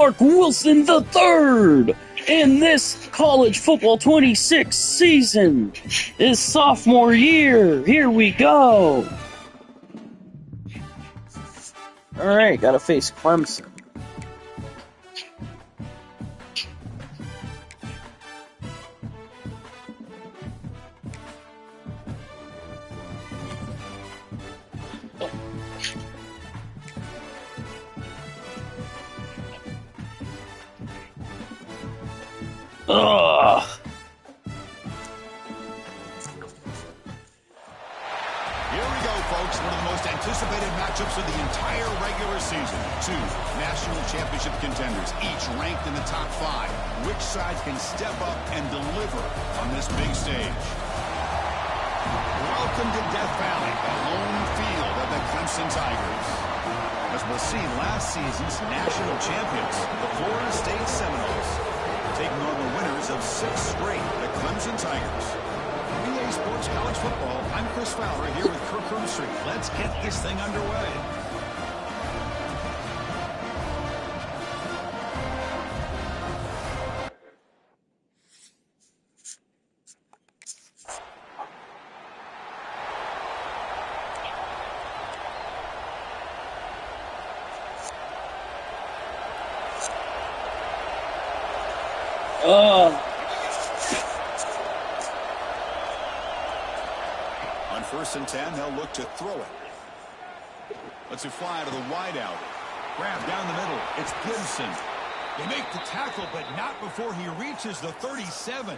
Mark Wilson III in this college football 26 season, his sophomore year. Here we go. All right, gotta face Clemson. Ugh. Here we go, folks. One of the most anticipated matchups of the entire regular season. Two national championship contenders, each ranked in the top 5. Which side can step up and deliver on this big stage? Welcome to Death Valley, the home field of the Clemson Tigers. As we'll see, last season's national champions, the Florida State Seminoles, taking on the winners of 6 straight, the Clemson Tigers. EA Sports College Football, I'm Chris Fowler here with Kirk Herbstreit. Let's get this thing underway. On 1st and 10, they'll look to throw it. Let's it fly to the wideout. Grab down the middle. It's Gibson. They make the tackle, but not before he reaches the 37.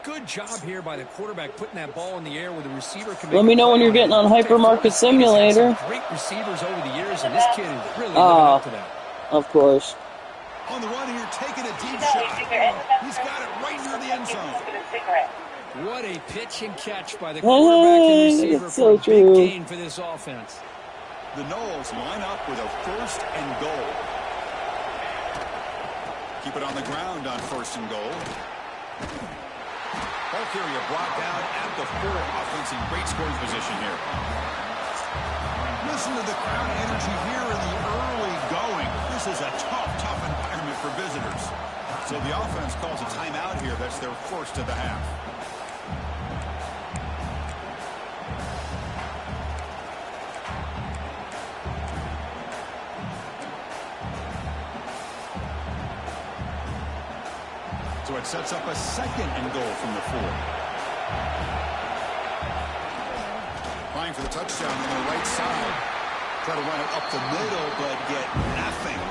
Good job here by the quarterback putting that ball in the air where the receiver can. Let me know when you're getting on Hypermarket Simulator. Great receivers over the years, and this kid is really living up to that. Of course. On the run here, taking a deep shot. He's got it right near the end zone. What a pitch and catch by the quarterback and receiver for a big gain for this offense. The Noles line up with a 1st and goal. Keep it on the ground on 1st and goal. Ball carrier brought down at the 4. Offense in great scoring position here. Listen to the crowd energy here in the early going. This is a tough environment for visitors. So the offense calls a timeout here. That's their 1st of the half. So it sets up a 2nd and goal from the 4. Trying for the touchdown on the right side. Try to run it up the middle, but get nothing.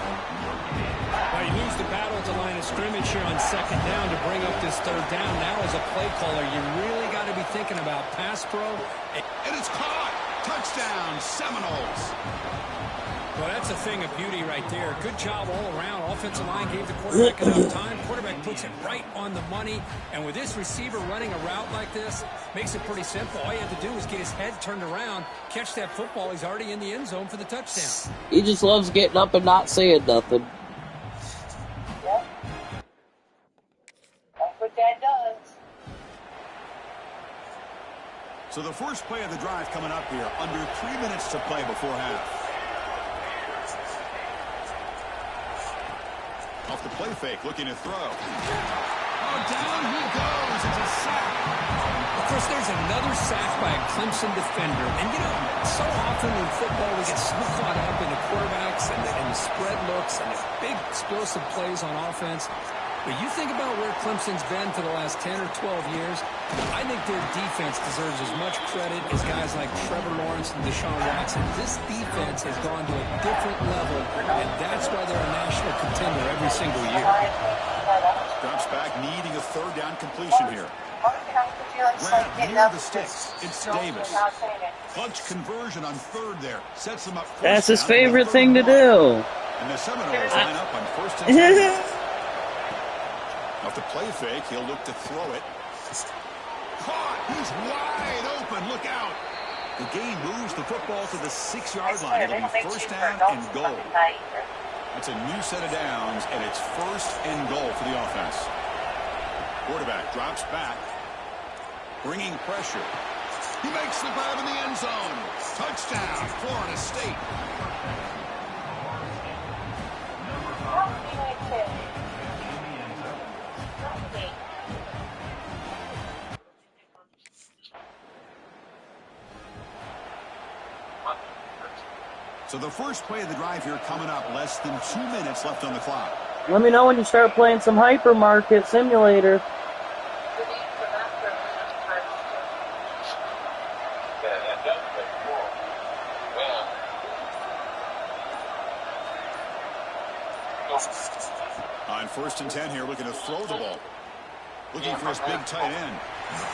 Well, you lose the battle at the line of scrimmage here on 2nd down to bring up this 3rd down. Now as a play caller, you really got to be thinking about pass pro. And it's caught. Touchdown, Seminoles. Well, that's a thing of beauty right there. Good job all around. Offensive line gave the quarterback enough time. Quarterback puts it right on the money. And with this receiver running a route like this, makes it pretty simple. All you have to do is get his head turned around, catch that football. He's already in the end zone for the touchdown. He just loves getting up and not saying nothing. Yep. That's what Dad does. So the first play of the drive coming up here. Under 3 minutes to play before half. Off the play fake, looking to throw. Oh, down he goes. It's a sack. Of course, there's another sack by a Clemson defender. And, you know, so often in football we get so caught up in the quarterbacks and the spread looks and the big explosive plays on offense. But you think about where Clemson's been for the last 10 or 12 years, I think their defense deserves as much credit as guys like Trevor Lawrence and Deshaun Watson. This defense has gone to a different level, and that's why they're a national contender every single year. Drops back, needing a 3rd down completion here. Grab near the sticks. It's Davis. Clutch conversion on 3rd there. Sets them up. That's his favorite thing to do. And the Seminoles line up on 1st and 10. Off the play fake, he'll look to throw it. Caught! He's wide open. Look out! The gain moves the football to the 6-yard line. It'll be 1st down and goal. That's a new set of downs, and it's 1st and goal for the offense. Quarterback drops back, bringing pressure. He makes the grab in the end zone. Touchdown, Florida State. So the first play of the drive here coming up. Less than 2 minutes left on the clock. Let me know when you start playing some Hypermarket Simulator. On 1st and 10 here, looking to throw the ball. Looking for his big tight end.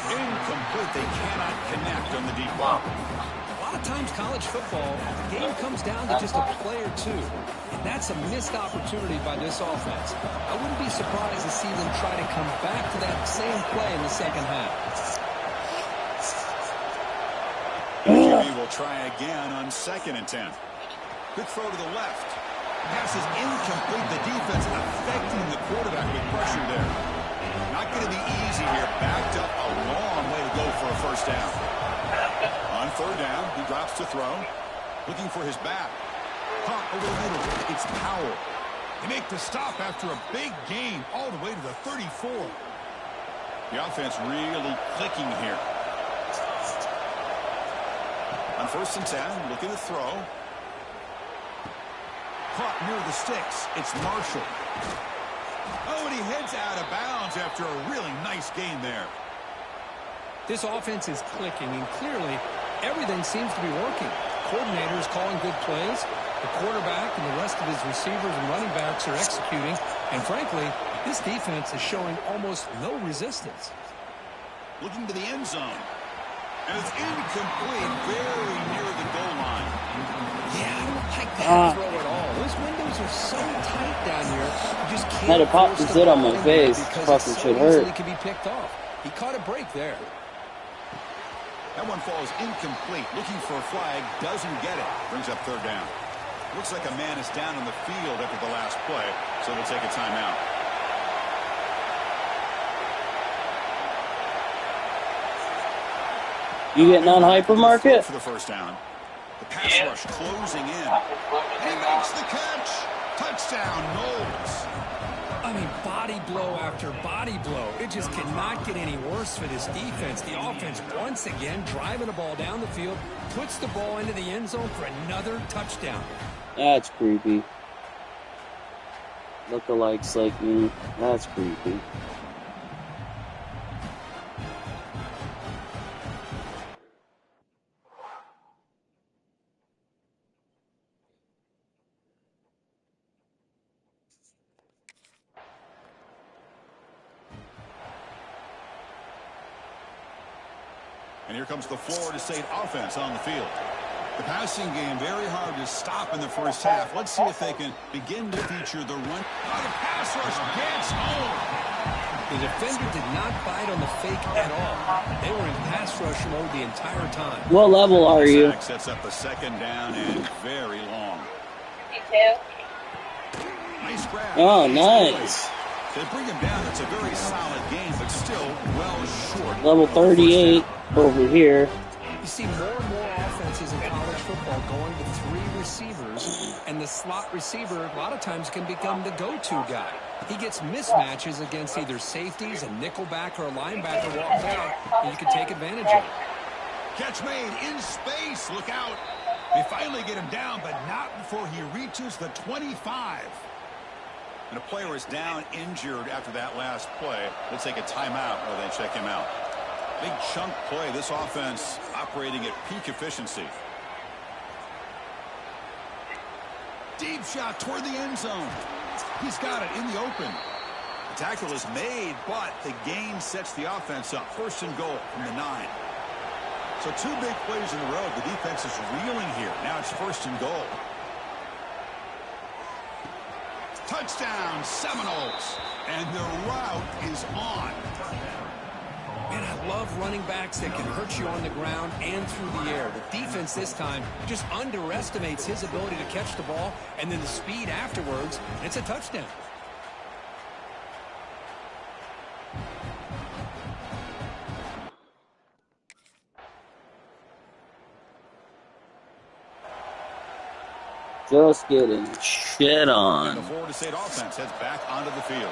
Incomplete. They cannot connect on the deep ball. A lot of times college football, the game comes down to just a play or two. And that's a missed opportunity by this offense. I wouldn't be surprised to see them try to come back to that same play in the second half. QB will try again on 2nd and 10. Good throw to the left. Pass is incomplete. The defense affecting the quarterback with pressure there. Not going to be easy here. Backed up a long way to go for a first down. On 3rd down, he drops to throw. Looking for his back. Caught over the middle. It's Powell. They make the stop after a big gain all the way to the 34. The offense really clicking here. On 1st and 10, looking to throw. Caught near the sticks. It's Marshall. Oh, and he heads out of bounds after a really nice gain there. This offense is clicking, and clearly everything seems to be working. Coordinator is calling good plays. The quarterback and the rest of his receivers and running backs are executing. And frankly, this defense is showing almost no resistance. Looking to the end zone. And it's incomplete, very near the goal line. Yeah, I don't like that throw at all. Those windows are so tight down here. You just can't. Had to pop the zit on my face. Fucking should hurt. Can be picked off. He caught a break there. That one falls incomplete. Looking for a flag, doesn't get it. Brings up 3rd down. Looks like a man is down on the field after the last play, so we'll take a timeout. You getting on Hypermarket? For the first down. The pass rush closing in. And he makes the catch. Touchdown, Knowles. I mean, body blow after body blow. It just cannot get any worse for this defense. The offense, once again, driving the ball down the field, puts the ball into the end zone for another touchdown. That's creepy. Lookalikes like me. That's creepy. And here comes the Florida State offense on the field. The passing game very hard to stop in the first half. Let's see if they can begin to feature the run. Oh, the pass rush gets home. The defender did not bite on the fake at all. They were in pass rush mode the entire time. What level are you? Sets up a 2nd down and very long. 52. Nice grab. Oh, nice. They bring him down. It's a very solid game, but still well short. Level 38 over here. You see more and more offenses in college football going to 3 receivers, and the slot receiver a lot of times can become the go-to guy. He gets mismatches against either safeties, a nickelback, or a linebacker walks out, and you can take advantage of it. Catch made in space. Look out. They finally get him down, but not before he reaches the 25. And a player is down injured after that last play. They'll take a timeout while they check him out. Big chunk play. This offense operating at peak efficiency. Deep shot toward the end zone. He's got it in the open. The tackle is made, but the gain sets the offense up. 1st and goal from the 9. So 2 big plays in a row. The defense is reeling here. Now it's 1st and goal. Touchdown, Seminoles. And the route is on. Man, I love running backs that can hurt you on the ground and through the air. The defense this time just underestimates his ability to catch the ball, and then the speed afterwards, it's a touchdown. Just getting shit on. The Florida State offense heads back onto the field.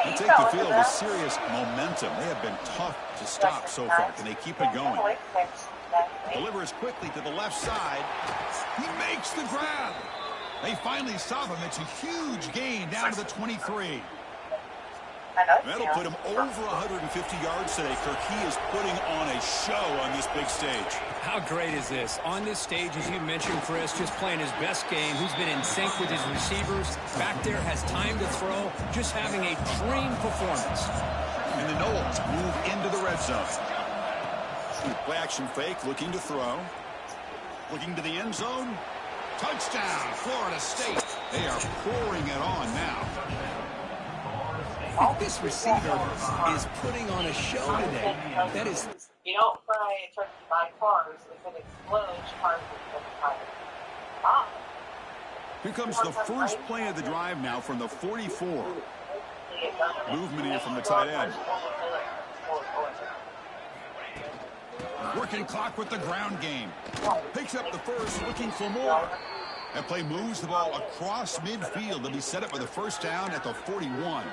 They take the field with serious momentum. They have been tough to stop so far. Can they keep it going? Delivers quickly to the left side. He makes the grab. They finally stop him. It's a huge gain down to the 23. That'll put him over 150 yards today, Kirk. He is putting on a show on this big stage. How great is this? On this stage, as you mentioned, Chris, just playing his best game. He's been in sync with his receivers. Back there, has time to throw. Just having a dream performance. And the Knowles move into the red zone. Play action fake, looking to throw. Looking to the end zone. Touchdown, Florida State. They are pouring it on now. This receiver is putting on a show today. That is... You don't fry a turkey by cars. If it explodes, cars will fire. Ah. Here comes the first play of the drive now from the 44. Movement here from the tight end. Working clock with the ground game. Picks up the first, looking for more. That play moves the ball across midfield. They'll be set up with a first down at the 41.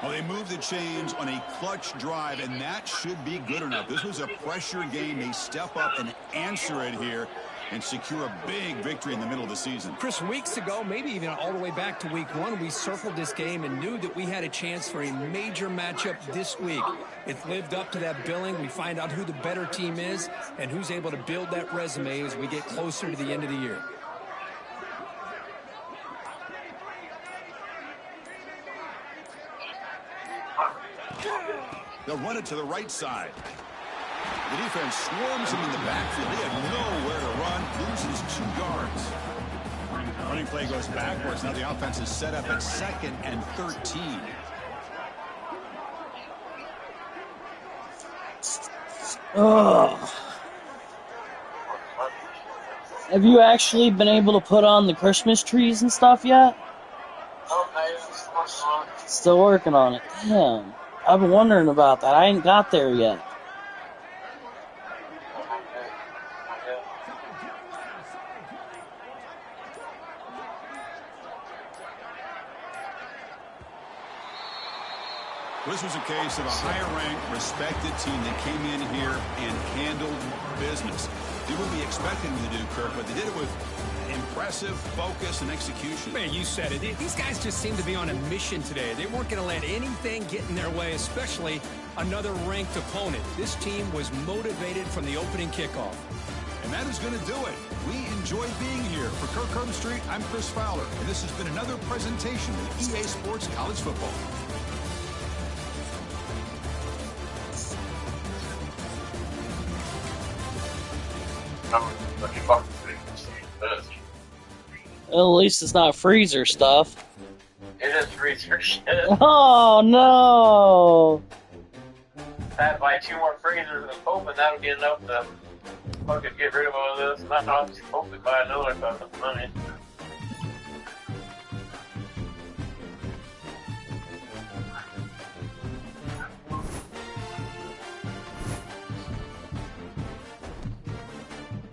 Well, they move the chains on a clutch drive, and that should be good enough. This was a pressure game. They step up and answer it here and secure a big victory in the middle of the season. Chris, weeks ago, maybe even all the way back to week 1, we circled this game and knew that we had a chance for a major matchup this week. It lived up to that billing. We find out who the better team is and who's able to build that resume as we get closer to the end of the year. They'll run it to the right side. The defense swarms him in the backfield. They have nowhere to run. Loses 2 yards. Running play goes backwards. Now the offense is set up at 2nd and 13. Ugh. Have you actually been able to put on the Christmas trees and stuff yet? Still working on it. Damn. I've been wondering about that. I ain't got there yet. This was a case of a higher-ranked, respected team that came in here and handled business. Did what we expected them to do, Kirk, but they did it with impressive focus and execution. Man, you said it. These guys just seem to be on a mission today. They weren't going to let anything get in their way, especially another ranked opponent. This team was motivated from the opening kickoff. And that is going to do it. We enjoy being here. For Kirk Herbstreit, I'm Chris Fowler, and this has been another presentation of EA Sports College Football. Well, at least it's not freezer stuff. It is freezer shit. Oh, no. I had to buy 2 more freezers and hoping that'll get enough to fucking get rid of all this. And I'm just hoping buy another for the money.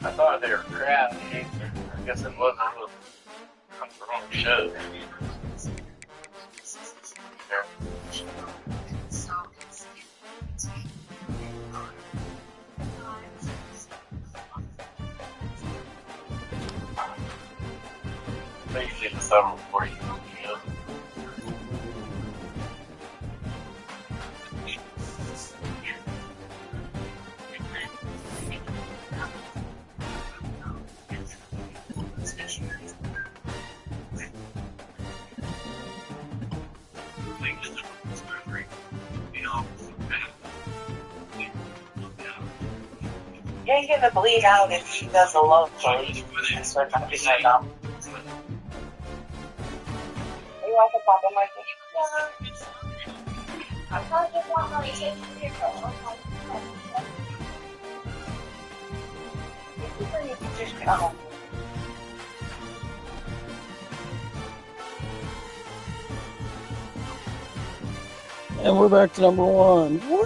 I thought they were crap. I guess it wasn't. It was the wrong shit. They usually just have them for you. You ain't gonna bleed out if she does a low change. So I'm trying to be like, you want to pop in my fish? I thought you want my change for your phone. You can just come. And we're back to number 1. Woo!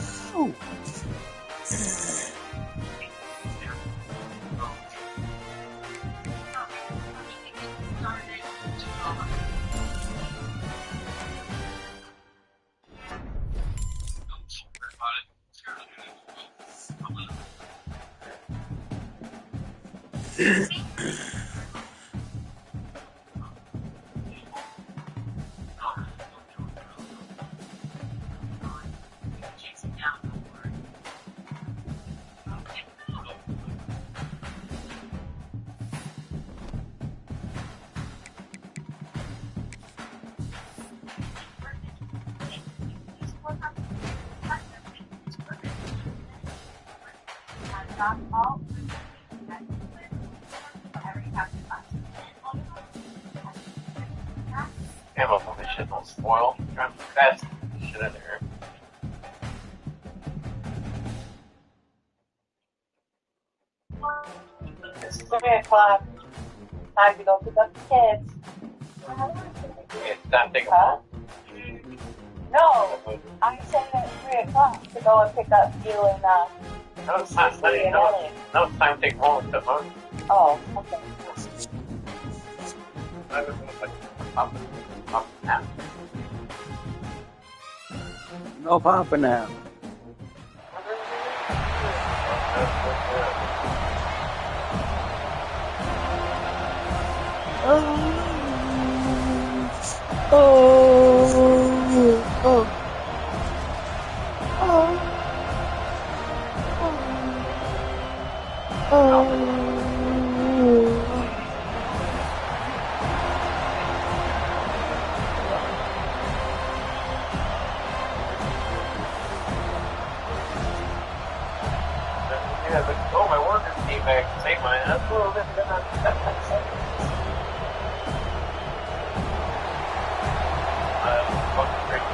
Damn, I hope this shit don't spoil. I'm trying to fast this shit in there. It's 3 o'clock. Time to go pick up the kids. It's time to take a Huh? No, I said at 3 o'clock to go and pick up you and No, it's time. Lee and Ellie. No, it's time to take home with the phone. Oh, okay. No papa now. Yeah, but my workers came back to take mine. That's a little bit fucking crazy.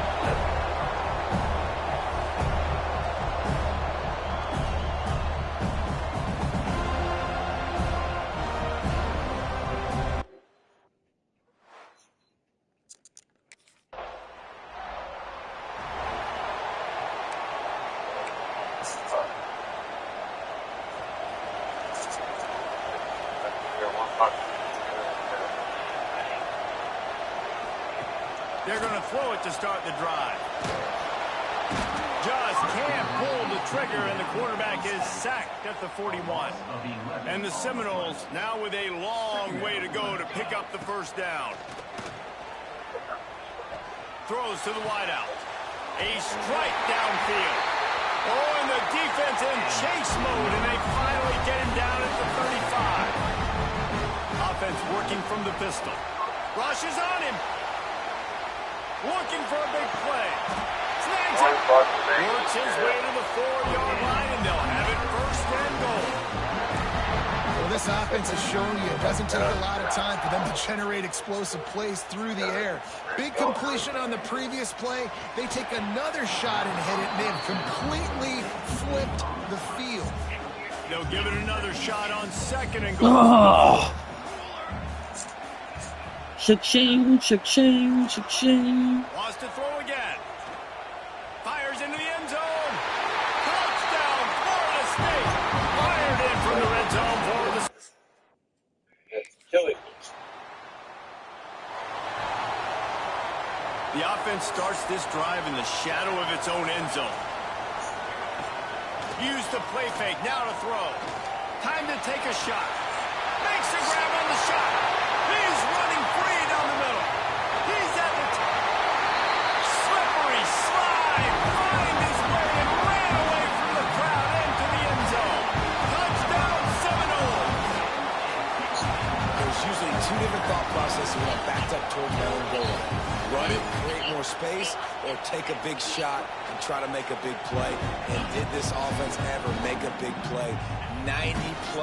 They're going to throw it to start the drive. Just can't pull the trigger, and the quarterback is sacked at the 41. And the Seminoles now with a long way to go to pick up the first down. Throws to the wideout. A strike downfield. Oh, and the defense in chase mode, and they finally get him down at the 35. Offense working from the pistol. Rush is on him. Looking for a big play. Snags it. Works his way to the 4-yard line, and they'll have it first and goal. Well, this offense has shown you it doesn't take a lot of time for them to generate explosive plays through the air. Big completion on the previous play. They take another shot and hit it, and they've completely flipped the field. They'll give it another shot on second and goal. Oh. Shing, shing. Wants to throw again. Fires into the end zone. Touchdown, Florida State. Fired in from the red zone for the... The offense starts this drive in the shadow of its own end zone. Use the play fake, now to throw. Time to take a shot. Makes a grab on the shot. He's running free down the middle. He's at the top. Slippery slide. Find his way and ran away from the crowd into the end zone. Touchdown, Seminoles. There's usually two different thought processes when I'm backed up toward my own goal. Run it, create more space, or take a big shot and try to make a big play. And did this offense ever make a big play? 90+.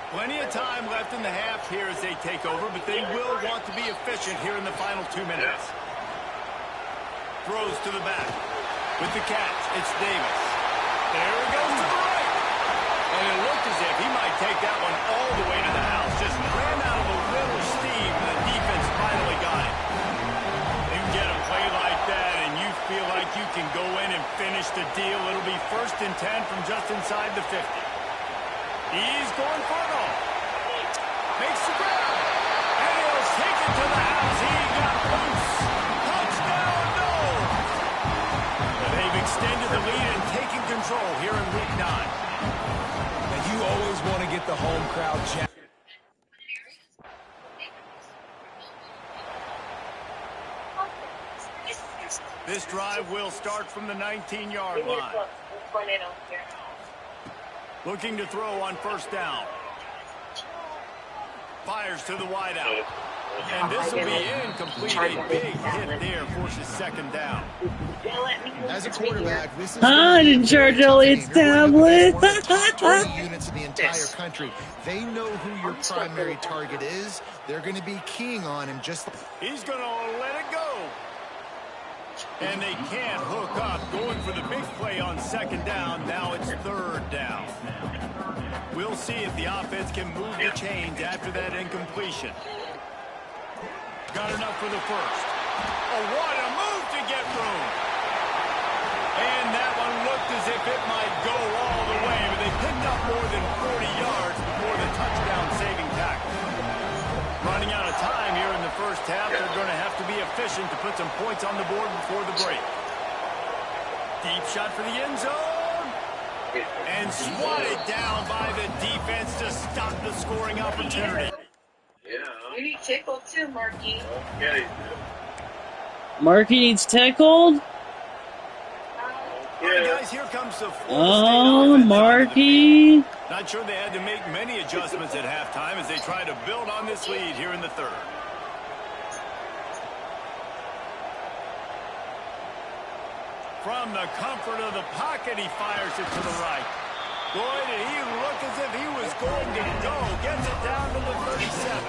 Plenty of time left in the half here as they take over, but they will want to be efficient here in the final 2 minutes. Throws to the back. With the catch, it's Davis. There he goes to the right. And it looked as if he might take that one all the way to the house. Just ran out of a little steam, and the defense finally got it. You get a play like that, and you feel like you can go in and finish the deal. It'll be 1st and 10 from just inside the 50. He's going for it all. Makes the grab. And he'll take it to the house. He got loose. Touchdown, no. They've extended the home crowd jack. This drive will start from the 19-yard line. Looking to throw on first down. Fires to the wideout. And this will be incomplete. A big hit there forces second down. As a quarterback, this is I didn't charge Elliot's tablet. one of the top 20 units in the entire country. They know who your primary target is. They're going to be keying on him. He's going to let it go. And they can't hook up. Going for the big play on second down. Now it's third down. We'll see if the offense can move the chains after that incompletion. Got enough for the first. Oh, what a move to get room. And that one looked as if it might go all the way, but they picked up more than 40 yards before the touchdown-saving tackle. Running out of time here in the first half, they're going to have to be efficient to put some points on the board before the break. Deep shot for the end zone. And swatted down by the defense to stop the scoring opportunity. You need tickled too, Marky. Marky needs tackled? All right, guys, here comes the Oh, Marky. Not sure they had to make many adjustments at halftime as they try to build on this lead here in the third. From the comfort of the pocket, he fires it to the right. Boy, did he look as if he was going to go. Gets it down to the 37.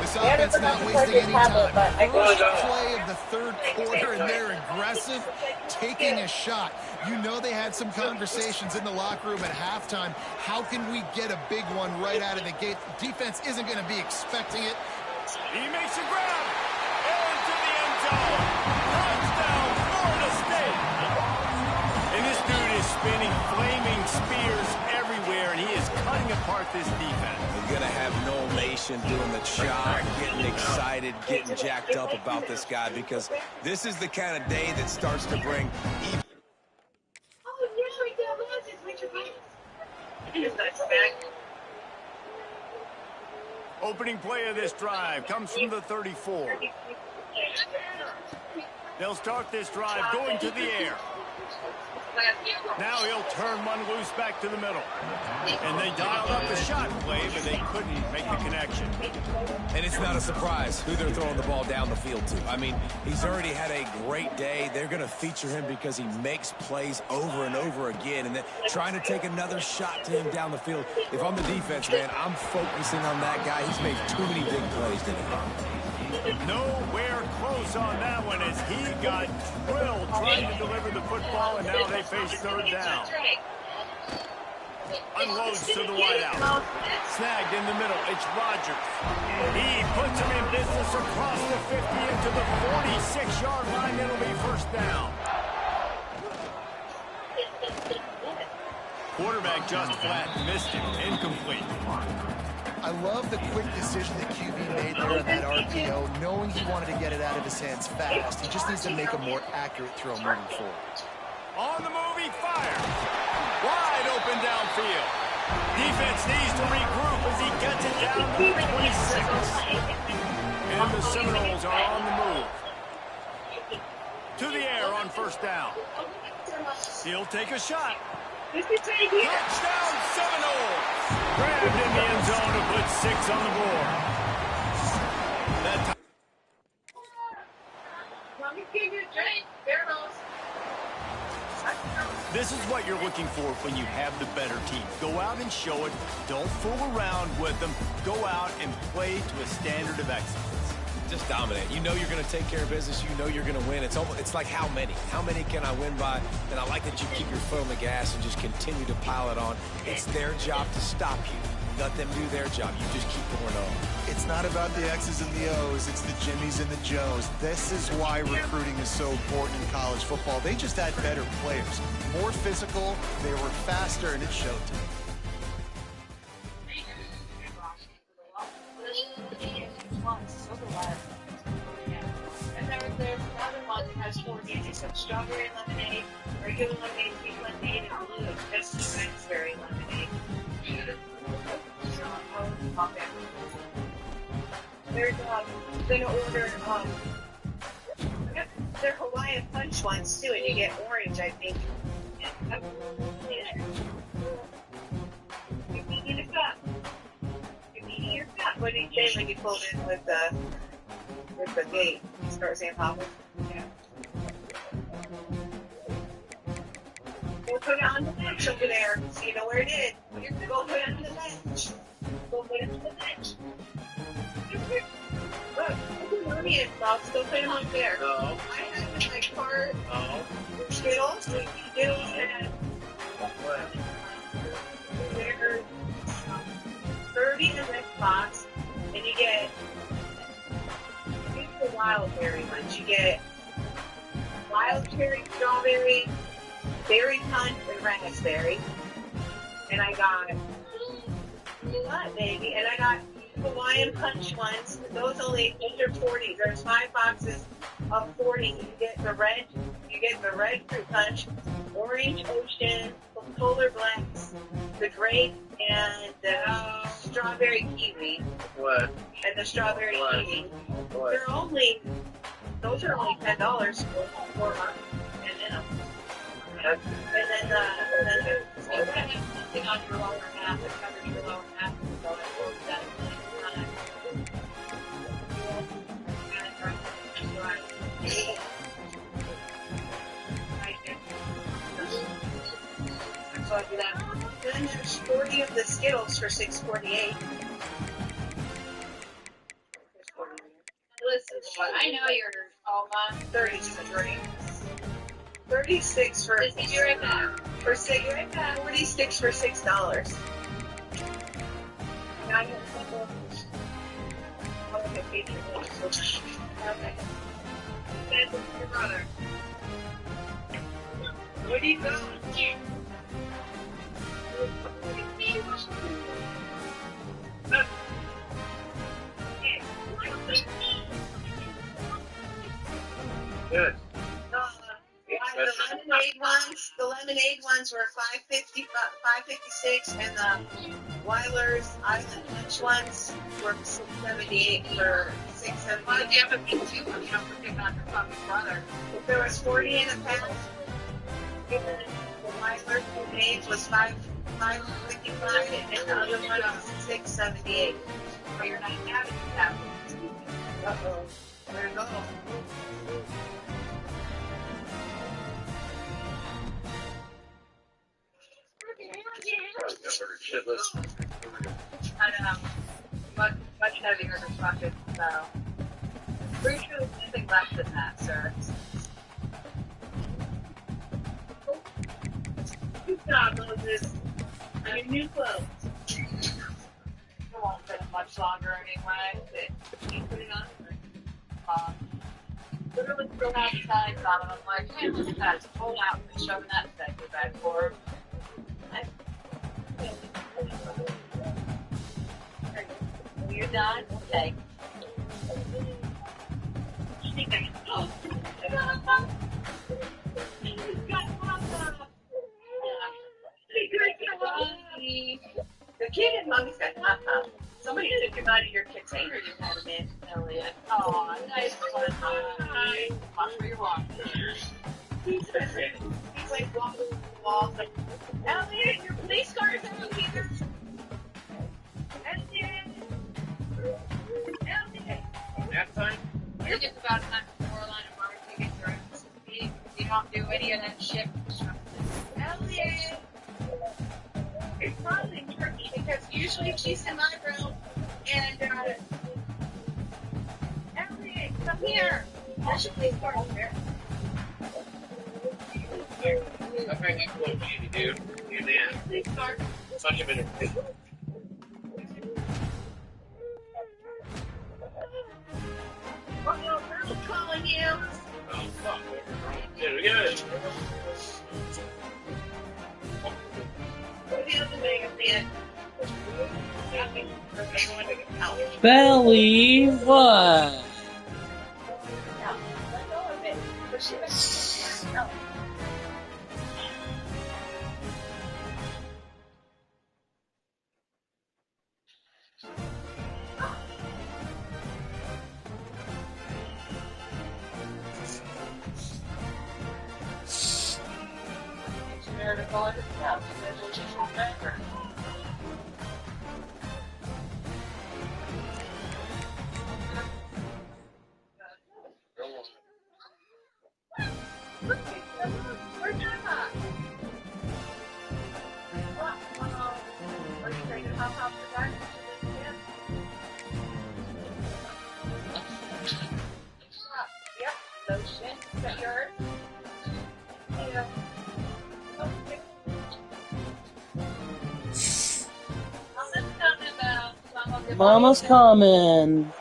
This offense not wasting any time. First play of the third quarter, and they're aggressive, taking a shot. You know they had some conversations in the locker room at halftime. How can we get a big one right out of the gate? Defense isn't going to be expecting it. He makes a grab. Into the end zone. Touchdown, Florida State. And this dude is spinning flaming spears everywhere, and he is cutting apart this defense. You're going to have Noel Nation doing the chop, getting excited, getting jacked up about this guy, because this is the kind of day that starts to bring even. Opening play of this drive comes from the 34. They'll start this drive going to the air. Now he'll turn one loose back to the middle. And they dialed up the shot play, but they couldn't make the connection. And it's not a surprise who they're throwing the ball down the field to. I mean, he's already had a great day. They're going to feature him because he makes plays over and over again. And then trying to take another shot to him down the field. If I'm the defense, man, I'm focusing on that guy. He's made too many big plays today. Nowhere close on that one as he got drilled trying to deliver the football, and now they face third down. Unloads to the wideout. Snagged in the middle. It's Rodgers. He puts him in business across the 50 into the 46-yard line. It'll be first down. Quarterback just flat missed him. Incomplete. I love the quick decision that QB made there on that RPO, knowing he wanted to get it out of his hands fast. He just needs to make a more accurate throw moving forward. On the move, he fires. Wide open downfield. Defense needs to regroup as he gets it down to the 26. And the Seminoles are on the move. To the air on first down. He'll take a shot. Touchdown, Seminoles! Grabbed in the end zone to put 6 on the board. That time. This is what you're looking for when you have the better team. Go out and show it. Don't fool around with them. Go out and play to a standard of excellence. Just dominate. You know you're going to take care of business. You know you're going to win. It's like how many? How many can I win by? And I like that you keep your foot on the gas and just continue to pile it on. It's their job to stop you. Let them do their job. You just keep going on. It's not about the X's and the O's. It's the Jimmies and the Joes. This is why recruiting is so important in college football. They just had better players. More physical. They were faster, and it showed to them. And there's another one that has 4 digits of strawberry lemonade, regular lemonade, pink lemonade, and blue. That's the raspberry lemonade. There's gonna order they're Hawaiian punch ones too, and you get orange, I think. You're eating a cup. You're eating your cup. What do you say when you pulled in with the gate? Start saying Papa. Yeah. Go put it on the bench over there. So you know where it is. Go put it on the bench. Go put it on the bench. Look, onion box. Go put them up there. No. I have in my cart No. Skittles, and What? there's 30 in the next box, and you get the wild berry ones. You get wild cherry, strawberry, berry punch, and raspberry. And I got what, baby? And I got Hawaiian punch ones. Those are 40. There's 5 boxes of 40. You get the red fruit punch, orange ocean, polar blacks, the grape, and the strawberry kiwi. What? And the strawberry What? kiwi. What? Those are only $10 for them. And then you're gonna have something on your lower half that covers your lower half. So it works out so I do that. Then there's 40 of the Skittles for $6.48. Listen, I know you're all on 33. 36 for Just be right back. for $6. 46 for $6. Now I have okay. That's your brother. Where do you go? Good. The lemonade ones were $5.50, $5.56, and the Weiler's Island Punch ones were $6.78 for $6.78. Why did you have to pick 2 of them for picking on your fucking brother? There was 40 in a pack. And then the Weiler's lemonade was $5.55, and the other one was $6.78. Or you're not having that. Uh-oh. Where'd it go? Shitless. I don't know. Much heavier than fucking, so. Pretty sure there's nothing less than that, sir. Good job, Moses. On your new clothes. It won't fit much longer anyway. You put it on. Literally still have the tags on them. I'm like, hey, look at that. It's pulled out and shoving that thing back forward. You're done? Okay. The kid and mommy's got pop-up. Somebody took him out of your container you had him in, Elliot. Oh, nice one. Hi. Watch where you're walking. He's like walking the wall. Like, Elliot, your police car is out here. Elliot. Nap time? You're just about time for 4 line of mark to get through. You don't do any of that shit. Elliot. It's probably tricky because usually she's in my room and Elliot, come here. There's your police car over there. I think that's what you need to do. And then, Police car. such a minute. Oh, girl's calling you. Oh, fuck. There we go. What the other thing is Belly what? Mama's coming.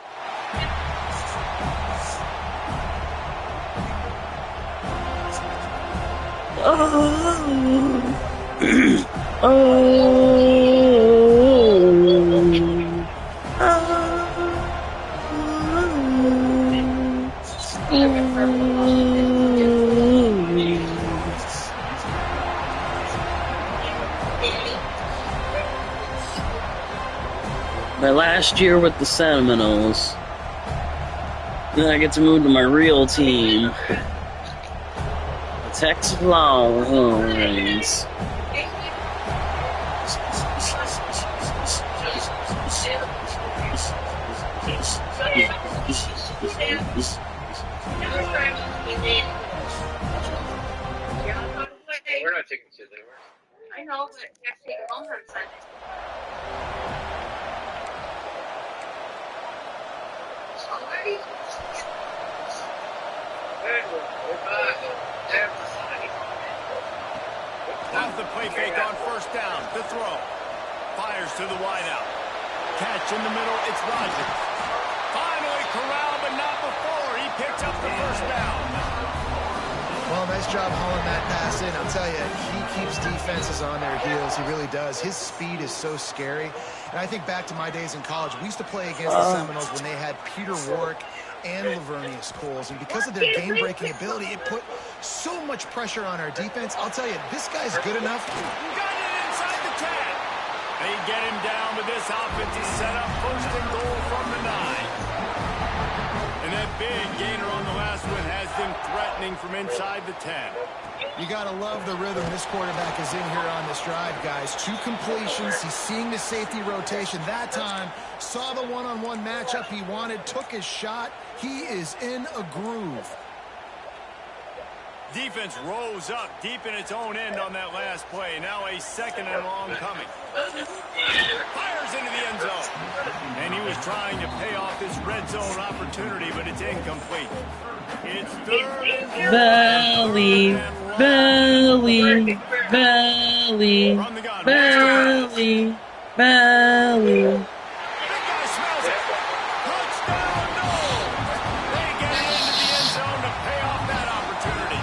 My last year with the Seminoles. Then I get to move to my real team. The Texas Longhorns. We're not taking kids anywhere. I know, but next week I'm on Sunday. Already? Off the play fake on first down. The throw. Fires to the wideout. Catch in the middle. It's Rodgers. Finally corralled, but not before. He picked up the first down. Well, nice job hauling that pass in. I'll tell you, he keeps defenses on their heels. He really does. His speed is so scary. And I think back to my days in college, we used to play against the Seminoles when they had Peter Warrick and Lavernius Coles. And because of their game-breaking ability, it put so much pressure on our defense. I'll tell you, this guy's good enough. Got it inside the 10. They get him down with this offensive setup. First and goal from the 9. And that big gainer on the last one has them threatening from inside the 10. You got to love the rhythm this quarterback is in here on this drive, guys. 2 completions. He's seeing the safety rotation that time. Saw the one-on-one matchup he wanted. Took his shot. He is in a groove. Defense rose up deep in its own end on that last play. Now a second and long coming. Fires into the end zone. And he was trying to pay off this red zone opportunity, but it's incomplete. It's third and Belly, belly, belly, belly, belly. Big guy smells it. Touchdown, no! They get it into the end zone to pay off that opportunity.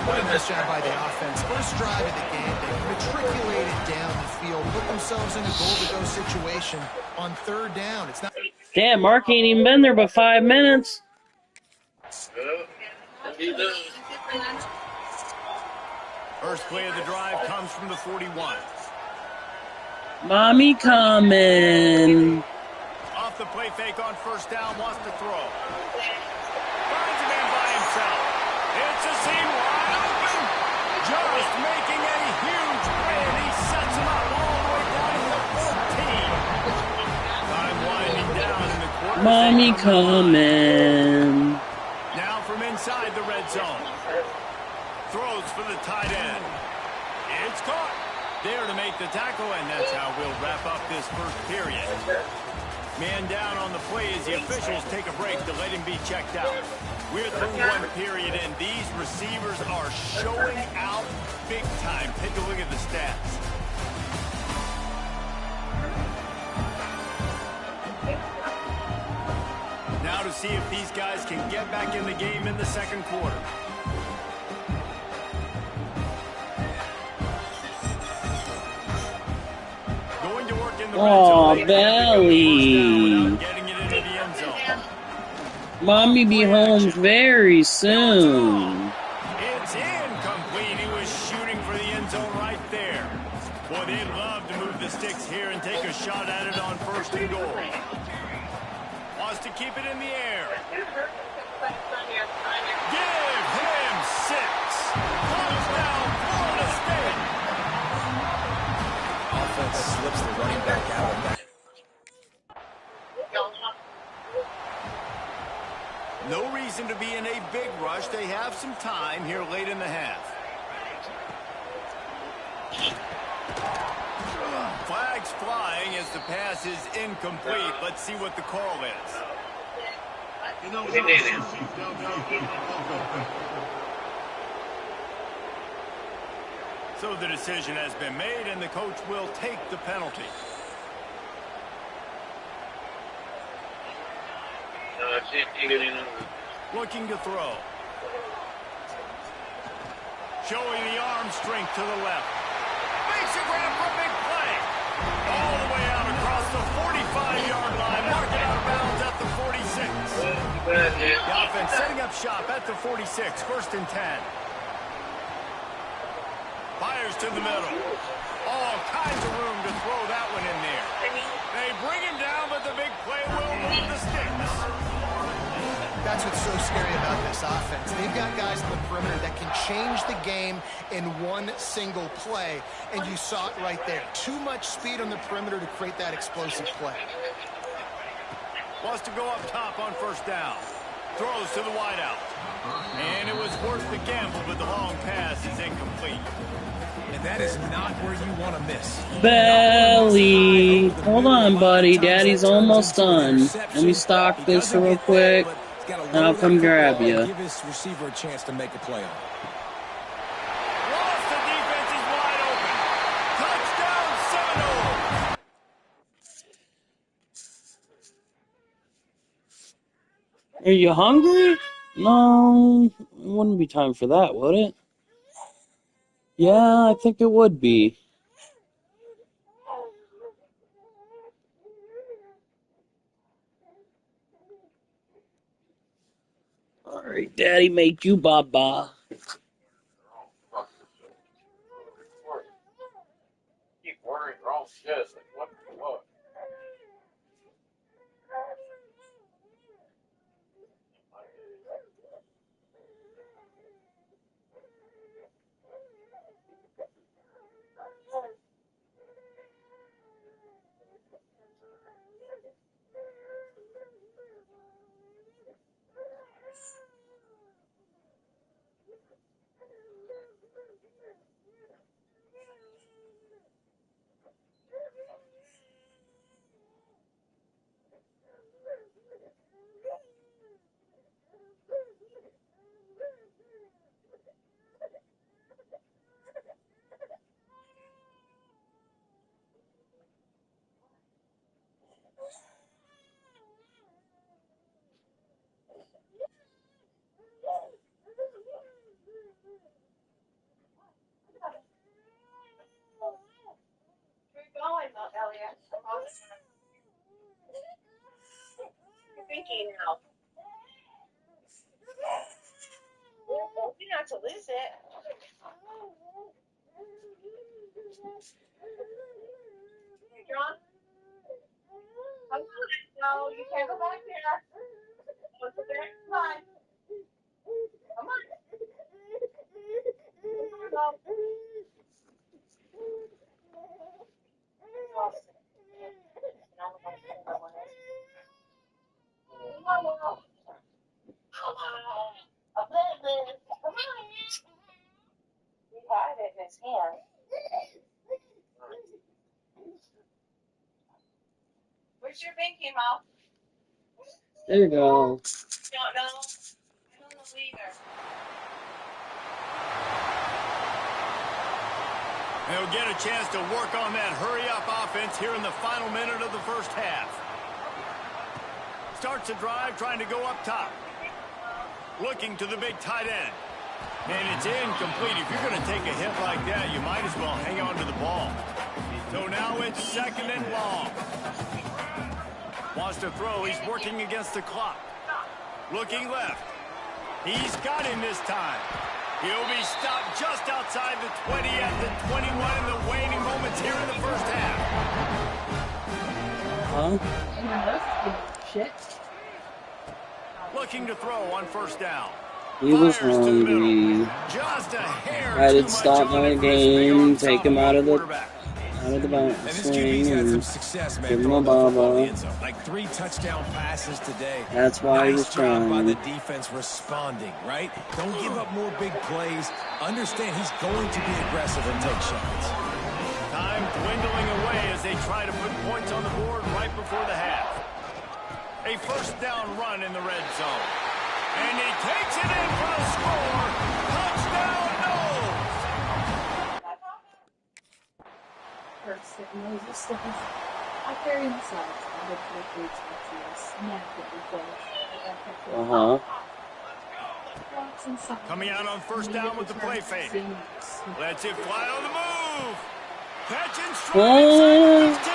What a nice job by the offense. First drive of the game, they matriculated down the field, put themselves in a goal-to-go situation on third down. It's not. Damn, Mark ain't even been there but 5 minutes. First play of the drive comes from the 41. Mommy coming. Off the play fake on first down, wants to throw. Finds a man by himself. It's a seam wide open. Just making a huge play, and he sets him up all the way down to the 14. Time winding down in the quarter. Mommy coming. Now from inside the red zone. Throws for the tight end. It's caught. There to make the tackle, and that's how we'll wrap up this first period. Man down on the play as the officials take a break to let him be checked out. We're through one period, and these receivers are showing out big time. Take a look at the stats. Now to see if these guys can get back in the game in the second quarter. Going to work in the red Aw, zone. Belly. Getting it into the end zone. Mommy be home very soon. It's incomplete. He was shooting for the end zone right there. Boy, they'd love to move the sticks here and take a shot at it on first and goal. Wants to keep it in the air. Give him 6. Touchdown, Florida flips the running back out of that. No reason to be in a big rush. They have some time here late in the half. Flags flying as the pass is incomplete. Let's see what the call is. So the decision has been made, and the coach will take the penalty. Looking to throw. Showing the arm strength to the left. Makes a grab for a big play. All the way out across the 45-yard line. Mark it out of bounds at the 46. The offense setting up shop at the 46. 1st and 10. Fires to the middle. All kinds of room to throw that one in there. They bring him down, but the big play will move the sticks. That's what's so scary about this offense. They've got guys on the perimeter that can change the game in one single play, and you saw it right there. Too much speed on the perimeter to create that explosive play. Wants to go up top on 1st down. Throws to the wideout. And it was worth the gamble, but the long pass is incomplete. And that is not where you want to miss. Belly. Hold on, buddy. Daddy's almost done. Let me stock this real quick, and I'll come grab you. Give his receiver a chance to make a play on. Lost, the defense is wide open. Touchdown, Seminoles. Are you hungry? No, it wouldn't be time for that, would it? Yeah, I think it would be. All right, Daddy made you baba. Keep ordering wrong shit. Like, what the fuck? Elliot. You're thinking now. We're hoping not to lose it. Hey, John. Come on. No, you can't go back there. What's the there? Come on. Come on. Come on. He had it in his hand. Where's your binky, Mom? There you go. You don't know? I don't know either. They'll get a chance to work on that hurry-up offense here in the final minute of the first half. Starts a drive trying to go up top. Looking to the big tight end. And it's incomplete. If you're going to take a hit like that, you might as well hang on to the ball. So now it's 2nd and long. Wants to throw. He's working against the clock. Looking left. He's got him this time. He'll be stopped just outside the 20 at the 21 in the waning moments here in the first half. Huh? Looking to throw on 1st down. He was hungry. Just a hair I too did much stop on my it for this game, big take him out of the quarterback. out of the bounce And this swing QB's had some and success, man, give him a throwing the football in the ball. end zone. Like 3 touchdown passes today. That's why he was nice job by the trying. defense responding, right? Don't give up more big plays. Understand he's going to be aggressive and take shots. Time dwindling away as they try to put points on the board right before the half. A first down run in the red zone. And he takes it in for the score. Touchdown, Knowles! Uh-huh. Coming out on first down with the play fake. Lets it fly on the move. Catch and strike inside the 15.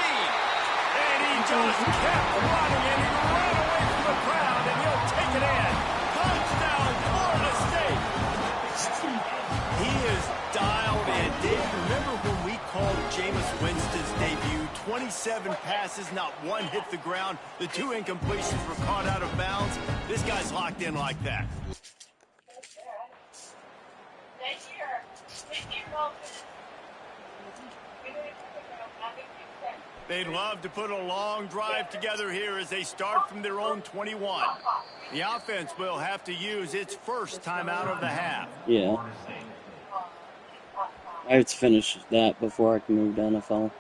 And he just kept running, and he ran away from the crowd, and he'll take it in. Touchdown, Florida State. He is dialed in. Dave, remember when we called Jameis Winston's debut? 27 passes, not one hit the ground. The 2 incompletions were caught out of bounds. This guy's locked in like that. They'd love to put a long drive together here as they start from their own 21. The offense will have to use its first timeout of the half. Yeah. I have to finish that before I can move to NFL.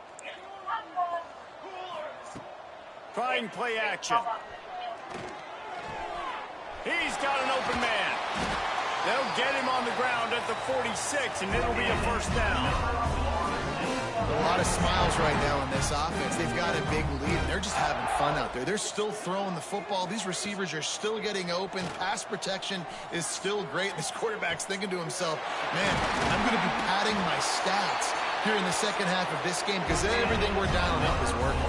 Trying play action. He's got an open man. They'll get him on the ground at the 46, and it'll be a first down. A lot of smiles right now on this offense. They've got a big lead, and they're just having fun out there. They're still throwing the football. These receivers are still getting open. Pass protection is still great. This quarterback's thinking to himself, man, I'm going to be padding my stats here in the second half of this game because everything we're dialing up is working.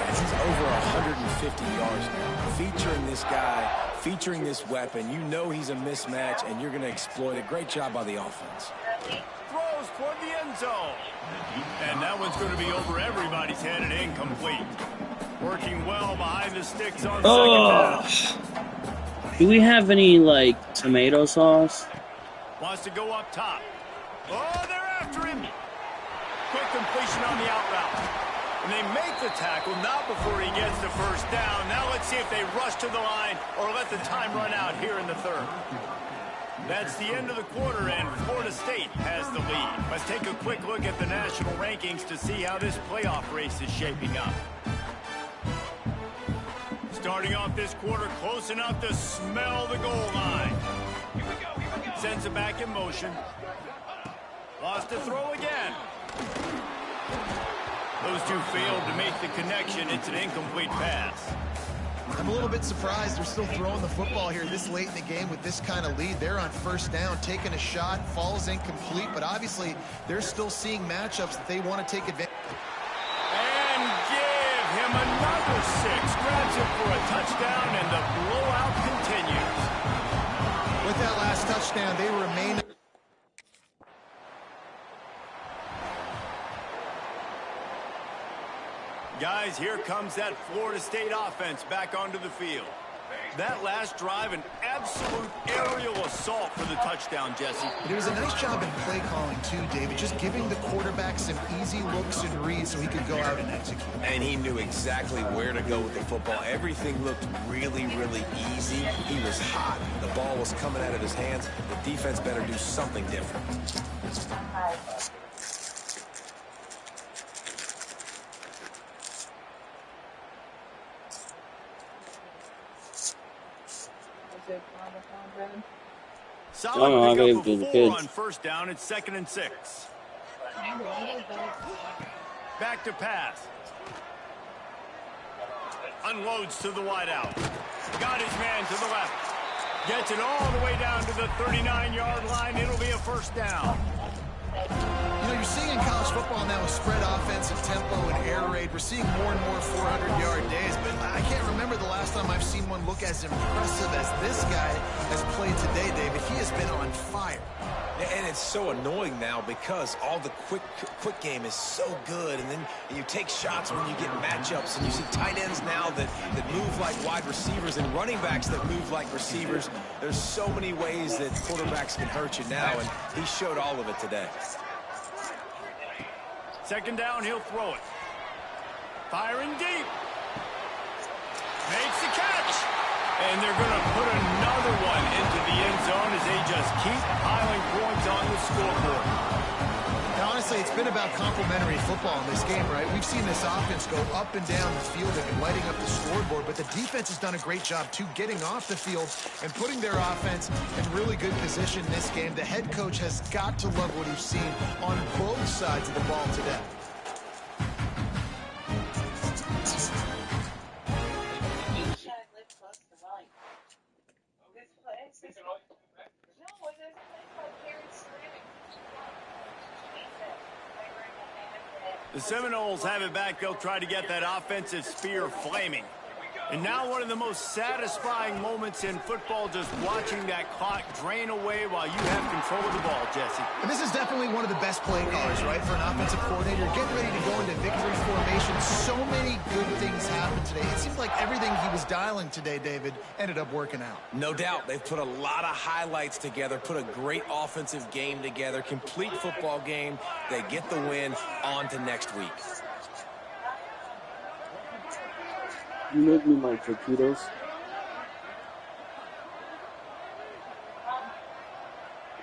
This is over 150 yards now. Featuring this guy, featuring this weapon, you know he's a mismatch, and you're going to exploit it. Great job by the offense. Throws toward the end zone. And that one's going to be over everybody's head and incomplete. Working well behind the sticks on second down. Do we have any, like, tomato sauce? Wants to go up top. Oh, they're after him. Quick completion on the out route. And they make the tackle, not before he gets the first down. Now let's see if they rush to the line or let the time run out here in the third. That's the end of the quarter, and Florida State has the lead. Let's take a quick look at the national rankings to see how this playoff race is shaping up. Starting off this quarter close enough to smell the goal line. Here we go. Sends it back in motion. Lost to throw again. Those two failed to make the connection. It's an incomplete pass. I'm a little bit surprised they're still throwing the football here this late in the game with this kind of lead. They're on first down, taking a shot, falls incomplete, but obviously they're still seeing matchups that they want to take advantage of. And give him another 6. Grabs it for a touchdown, and the blowout continues. With that last touchdown, they remain... Guys, here comes that Florida State offense back onto the field. That last drive, an absolute aerial assault for the touchdown, Jesse. It was a nice job in play calling, too, David, just giving the quarterback some easy looks and reads so he could go out and execute. And he knew exactly where to go with the football. Everything looked really, really easy. He was hot. The ball was coming out of his hands. The defense better do something different. Solid pickup of 4 on first down. It's 2nd and 6. Back to pass. Unloads to the wideout. Got his man to the left. Gets it all the way down to the 39-yard line. It'll be a first down. You know, you're seeing in college football now a spread offensive tempo and air raid. We're seeing more and more 400-yard days, but I can't remember the last time I've seen one look as impressive as this guy has played today, David. He has been on fire. And it's so annoying now because all the quick game is so good, and then you take shots when you get matchups, and you see tight ends now that move like wide receivers and running backs that move like receivers. There's so many ways that quarterbacks can hurt you now, and he showed all of it today. Second down, he'll throw it. Firing deep. Makes the catch. And they're going to put another one into the end zone as they just keep piling points on the scoreboard. Now, honestly, it's been about complementary football in this game, right? We've seen this offense go up and down the field and lighting up the scoreboard, but the defense has done a great job, too, getting off the field and putting their offense in really good position in this game. The head coach has got to love what he's seen on both sides of the ball today. The Seminoles have it back. They'll try to get that offensive spear flaming. And now one of the most satisfying moments in football, just watching that clock drain away while you have control of the ball, Jesse. And this is definitely one of the best play callers, right, for an offensive coordinator. Getting ready to go into victory formation. So many good things happened today. It seems like everything he was dialing today, David, ended up working out. No doubt. They've put a lot of highlights together, put a great offensive game together, complete football game. They get the win. On to next week. You make me my taquitos.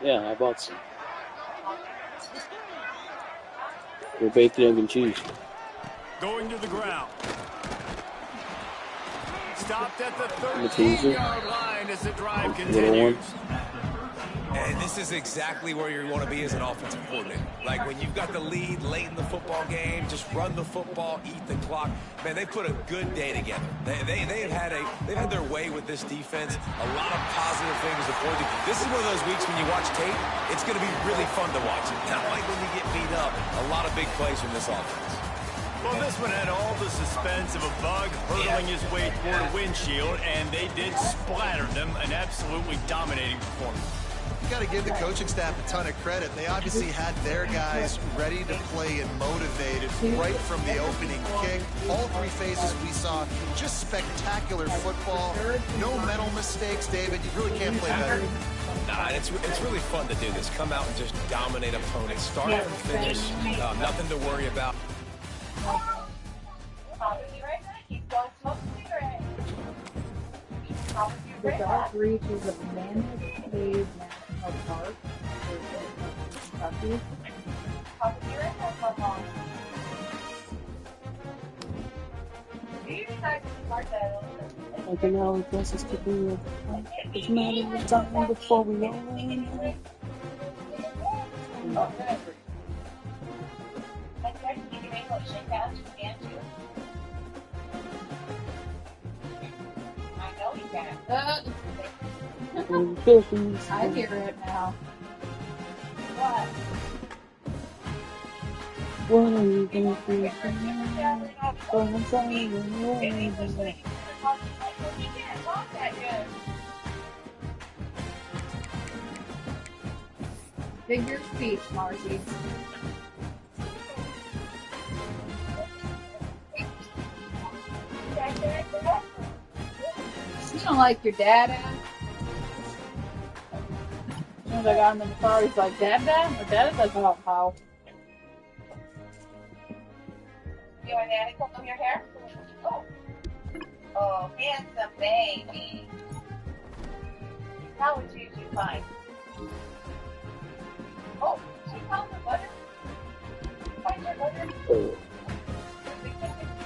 Yeah, I bought some. They're baked egg and cheese. Going to the ground. Stopped at the 13-yard line as the drive continues. And this is exactly where you want to be as an offensive coordinator. Like when you've got the lead late in the football game, just run the football, eat the clock. Man, they put a good day together. They've had their way with this defense. A lot of positive things to point to. This is one of those weeks when you watch tape, it's going to be really fun to watch. Not like when you get beat up. A lot of big plays from this offense. Well, this one had all the suspense of a bug hurtling his way toward a windshield, and they did splatter them. An absolutely dominating performance. You got to give the coaching staff a ton of credit. They obviously had their guys ready to play and motivated right from the opening kick. All three phases we saw, just spectacular football. No mental mistakes, David. You really can't play better. Nah, it's really fun to do this. Come out and just dominate opponents. Start and finish. Nothing to worry about. The Dark Reaches of Mammoth Cave National Park in Kentucky. I can now request us to do it's matter of time before we all I hear it now. What? What are you going to do? Figure speech, Margie. You don't like your dad, Ann? As soon as I got him in the car, he's like, Dad? Or Dad? Like, oh, how? You and Daddy comb your hair? Oh, handsome baby. How would you do fine? Oh, she found the butter? Find your butter?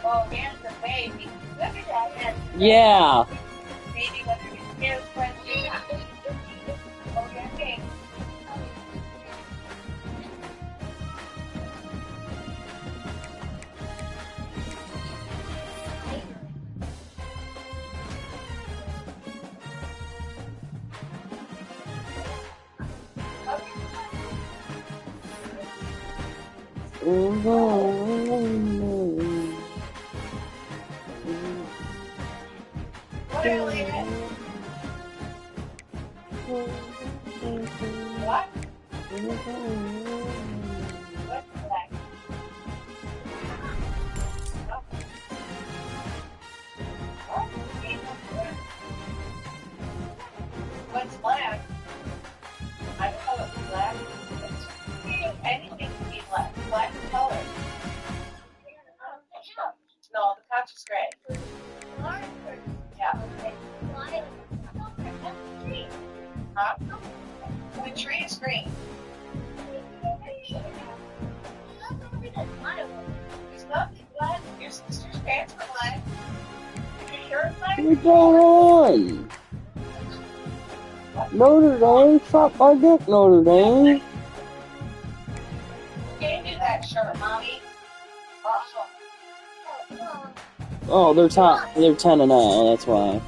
Oh, handsome baby. Look at that, handsome Yeah. baby. Butter is hair friendly. Okay. What? What's black? What's black? I don't know what's black. Anything can be black. Black is color. No, the couch is great. Yeah. Huh? The tree is green. There's nothing black. Your sister's pants were black. Your shirt black. What's going on? Notre Dame, suck my dick, Notre Dame. You can't do that shirt, Mommy. Oh, they're 10-0. That's why.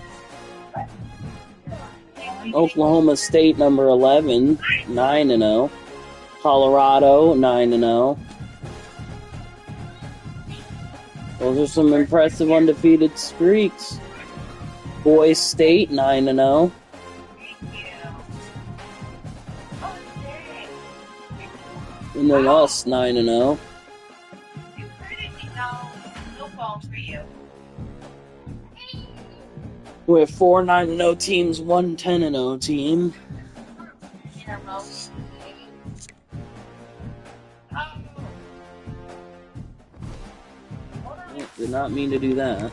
Oklahoma State number 11, 9-0. Colorado 9-0. Those are some impressive undefeated streaks. Boise State 9-0. And then us 9-0. No phone for you. We have 4 9-0 teams, 1 10-0 team. Did not mean to do that.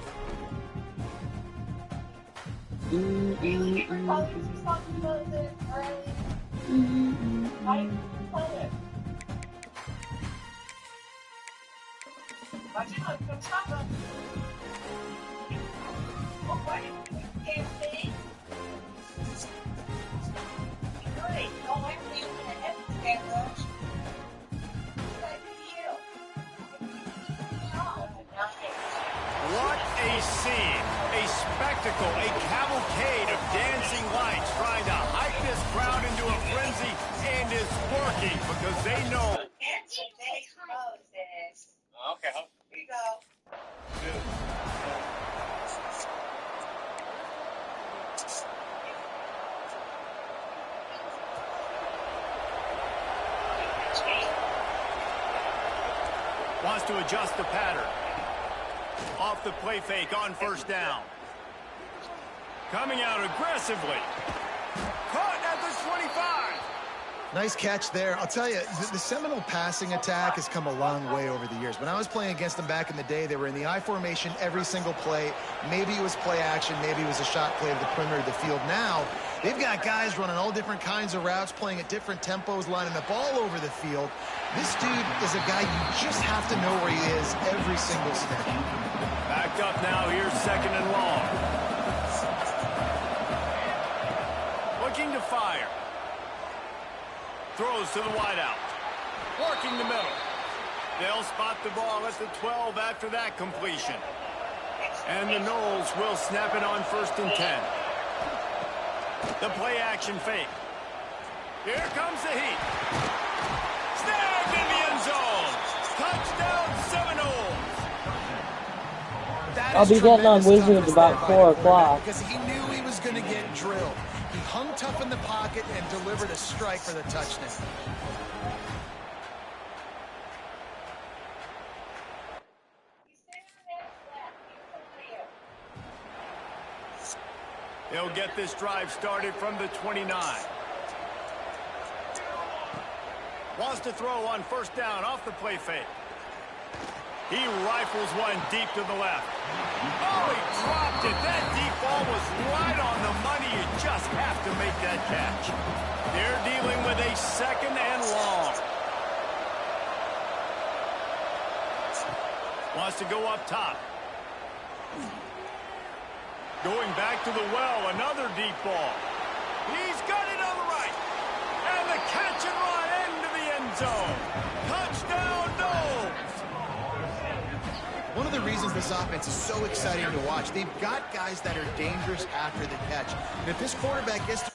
What a scene, a spectacle, a cavalcade of dancing lights trying to hype this crowd into a frenzy, and it's working because they know. Okay. Here you go. Wants to adjust the pattern. Off the play fake on first down. Coming out aggressively. Caught at the 25. Nice catch there. I'll tell you, the Seminole passing attack has come a long way over the years. When I was playing against them back in the day, they were in the I formation every single play. Maybe it was play action. Maybe it was a shot play to the perimeter of the field. Now, they've got guys running all different kinds of routes, playing at different tempos, lining the ball over the field. This dude is a guy you just have to know where he is every single snap. Backed up now. Here's second and long. Looking to fire. Throws to the wideout. Working the middle. They'll spot the ball at the 12 after that completion. And the Noles will snap it on first and 10. The play action fake. Here comes the heat. Snagged in the end zone. Touchdown Seminoles. I'll be getting on Wizards about 4 o'clock. Because he knew he was going to get drilled. He hung tough in the pocket and delivered a strike for the touchdown. They'll get this drive started from the 29. Wants to throw on first down off the play fake. He rifles one deep to the left. Oh, he dropped it. That deep ball was right on the money. You just have to make that catch. They're dealing with a second and long. Wants to go up top. Going back to the well, another deep ball. He's got it on the right. And the catch and run into the end zone. Touchdown, Noles. One of the reasons this offense is so exciting to watch, they've got guys that are dangerous after the catch. And if this quarterback gets to...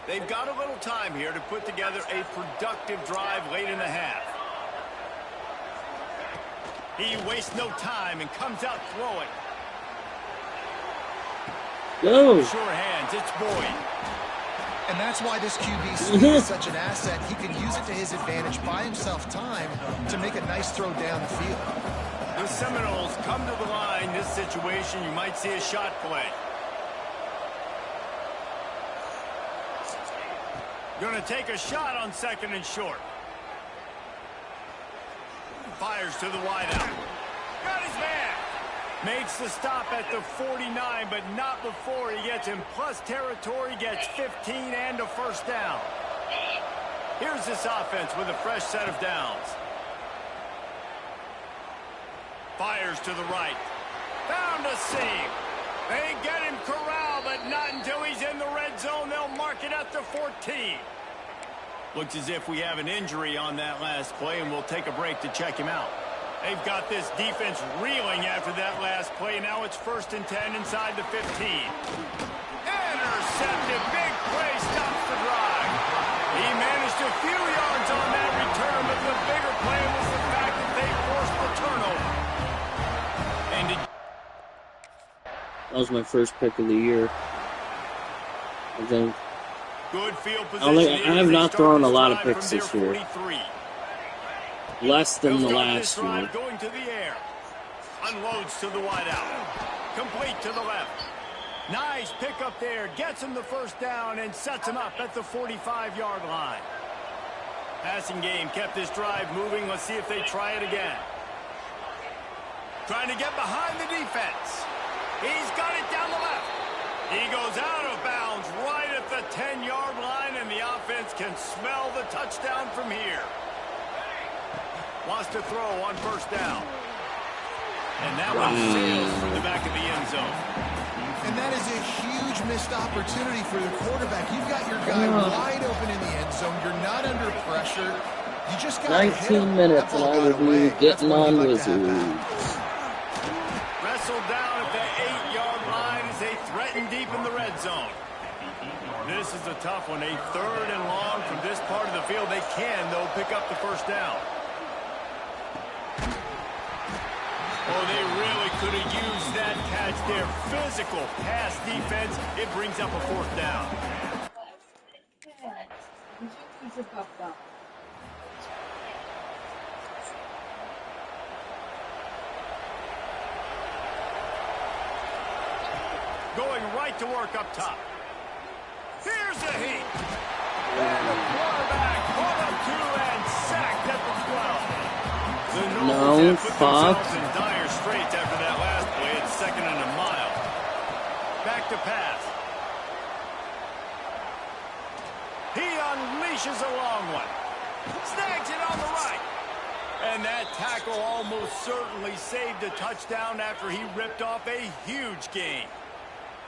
They've got a little time here to put together a productive drive late in the half. He wastes no time and comes out throwing. Go. Sure hands, it's Boyd. And that's why this QB speed is such an asset. He can use it to his advantage, buy himself time to make a nice throw down the field. The Seminoles come to the line. This situation, you might see a shot play. Going to take a shot on second and short. fires to the wideout. Got his man. Makes the stop at the 49, but not before he gets in plus territory, gets 15 and a first down. Here's this offense with a fresh set of downs. Fires to the right. Found a seam. They get him corralled, but not until he's in the red zone. They'll mark it at the 14. Looks as if we have an injury on that last play, and we'll take a break to check him out. They've got this defense reeling after that last play. Now it's 1st and 10 inside the 15. Intercepted. Big play stops the drive. He managed a few yards on that return, but the bigger play was the fact that they forced the turnover. And that was my first pick of the year. I think. Good field position. I have not thrown a lot of picks this year. Less than the last year. Going to the air. Unloads to the wideout. Complete to the left. Nice pickup there. Gets him the first down and sets him up at the 45-yard line. Passing game kept this drive moving. Let's see if they try it again. Trying to get behind the defense. He's got it down the left. He goes out of bounds right at the 10-yard line, and the offense can smell the touchdown from here. Wants to throw on first down. And that one sails through the back of the end zone. And that is a huge missed opportunity for the quarterback. You've got your guy wide open in the end zone. You're not under pressure. You just got 19 minutes, and I will be getting on Wizards. Wrestled down at the 8-yard line as they threaten deep in the red zone. This is a tough one. A 3rd and long from this part of the field. They can, though, pick up the first down. Oh, they really could have used that catch there. Physical pass defense. It brings up a 4th down. Going right to work up top. Here's the heat. And the quarterback caught up to and sacked at the 12. No, fuck. In dire straits after that last play. It's 2nd and a mile. Back to pass. He unleashes a long one. Snags it on the right. And that tackle almost certainly saved a touchdown after he ripped off a huge gain.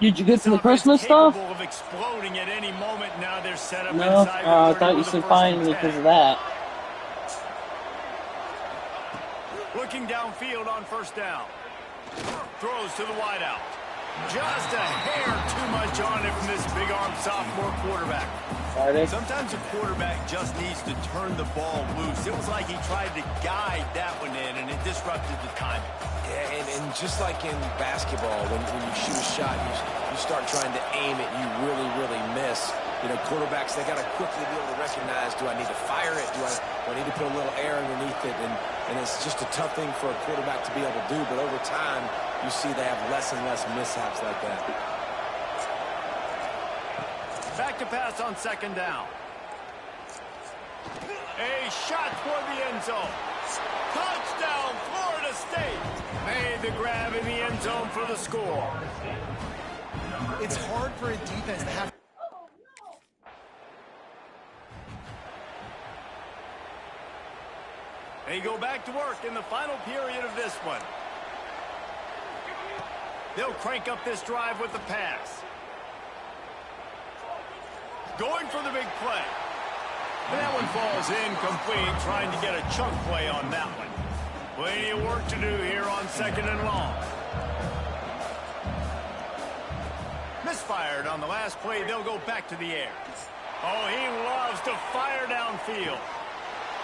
Did you get some Christmas stuff? Of exploding at any moment. Now they're set up no, inside I thought you said find me because of that. Looking downfield on first down. Throws to the wideout. Just a hair too much on it from this big-arm sophomore quarterback. Sometimes a quarterback just needs to turn the ball loose. It was like he tried to guide that one in, and it disrupted the timing. Yeah, and just like in basketball, when you shoot a shot, you start trying to aim it, you really miss. You know, quarterbacks, they got to quickly be able to recognize, do I need to fire it? Do I need to put a little air underneath it? And it's just a tough thing for a quarterback to be able to do. But over time, you see they have less and less mishaps like that. Back to pass on 2nd down. A shot for the end zone. Touchdown, Florida State. Made the grab in the end zone for the score. It's hard for a defense to have. They go back to work in the final period of this one. They'll crank up this drive with the pass. Going for the big play. That one falls incomplete, trying to get a chunk play on that one. Plenty of work to do here on 2nd and long. Misfired on the last play. They'll go back to the air. Oh, he loves to fire downfield.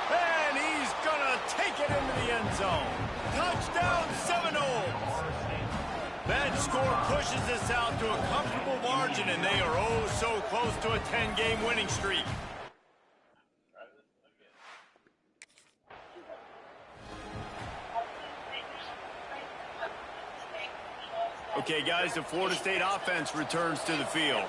And he's going to take it into the end zone. Touchdown, Seminoles. That score pushes us out to a comfortable margin, and they are oh so close to a 10-game winning streak. Okay, guys, the Florida State offense returns to the field.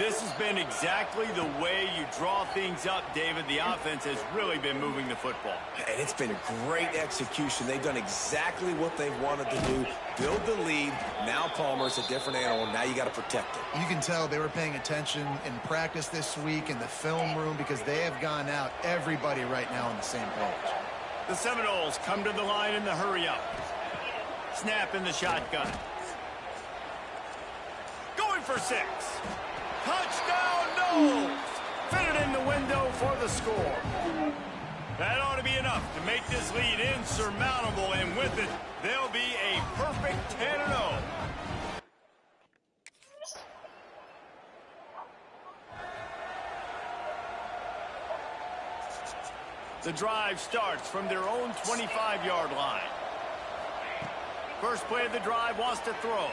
This has been exactly the way you draw things up, David. The offense has really been moving the football. And it's been great execution. They've done exactly what they've wanted to do. Build the lead. Now Palmer's a different animal. Now you got to protect it. You can tell they were paying attention in practice this week in the film room because they have gone out everybody right now on the same page. The Seminoles come to the line in the hurry-up. Snap in the shotgun. Going for 6. Touchdown, Knowles! Fit it in the window for the score. That ought to be enough to make this lead insurmountable, and with it, they'll be a perfect 10-0. The drive starts from their own 25-yard line. First play of the drive, wants to throw.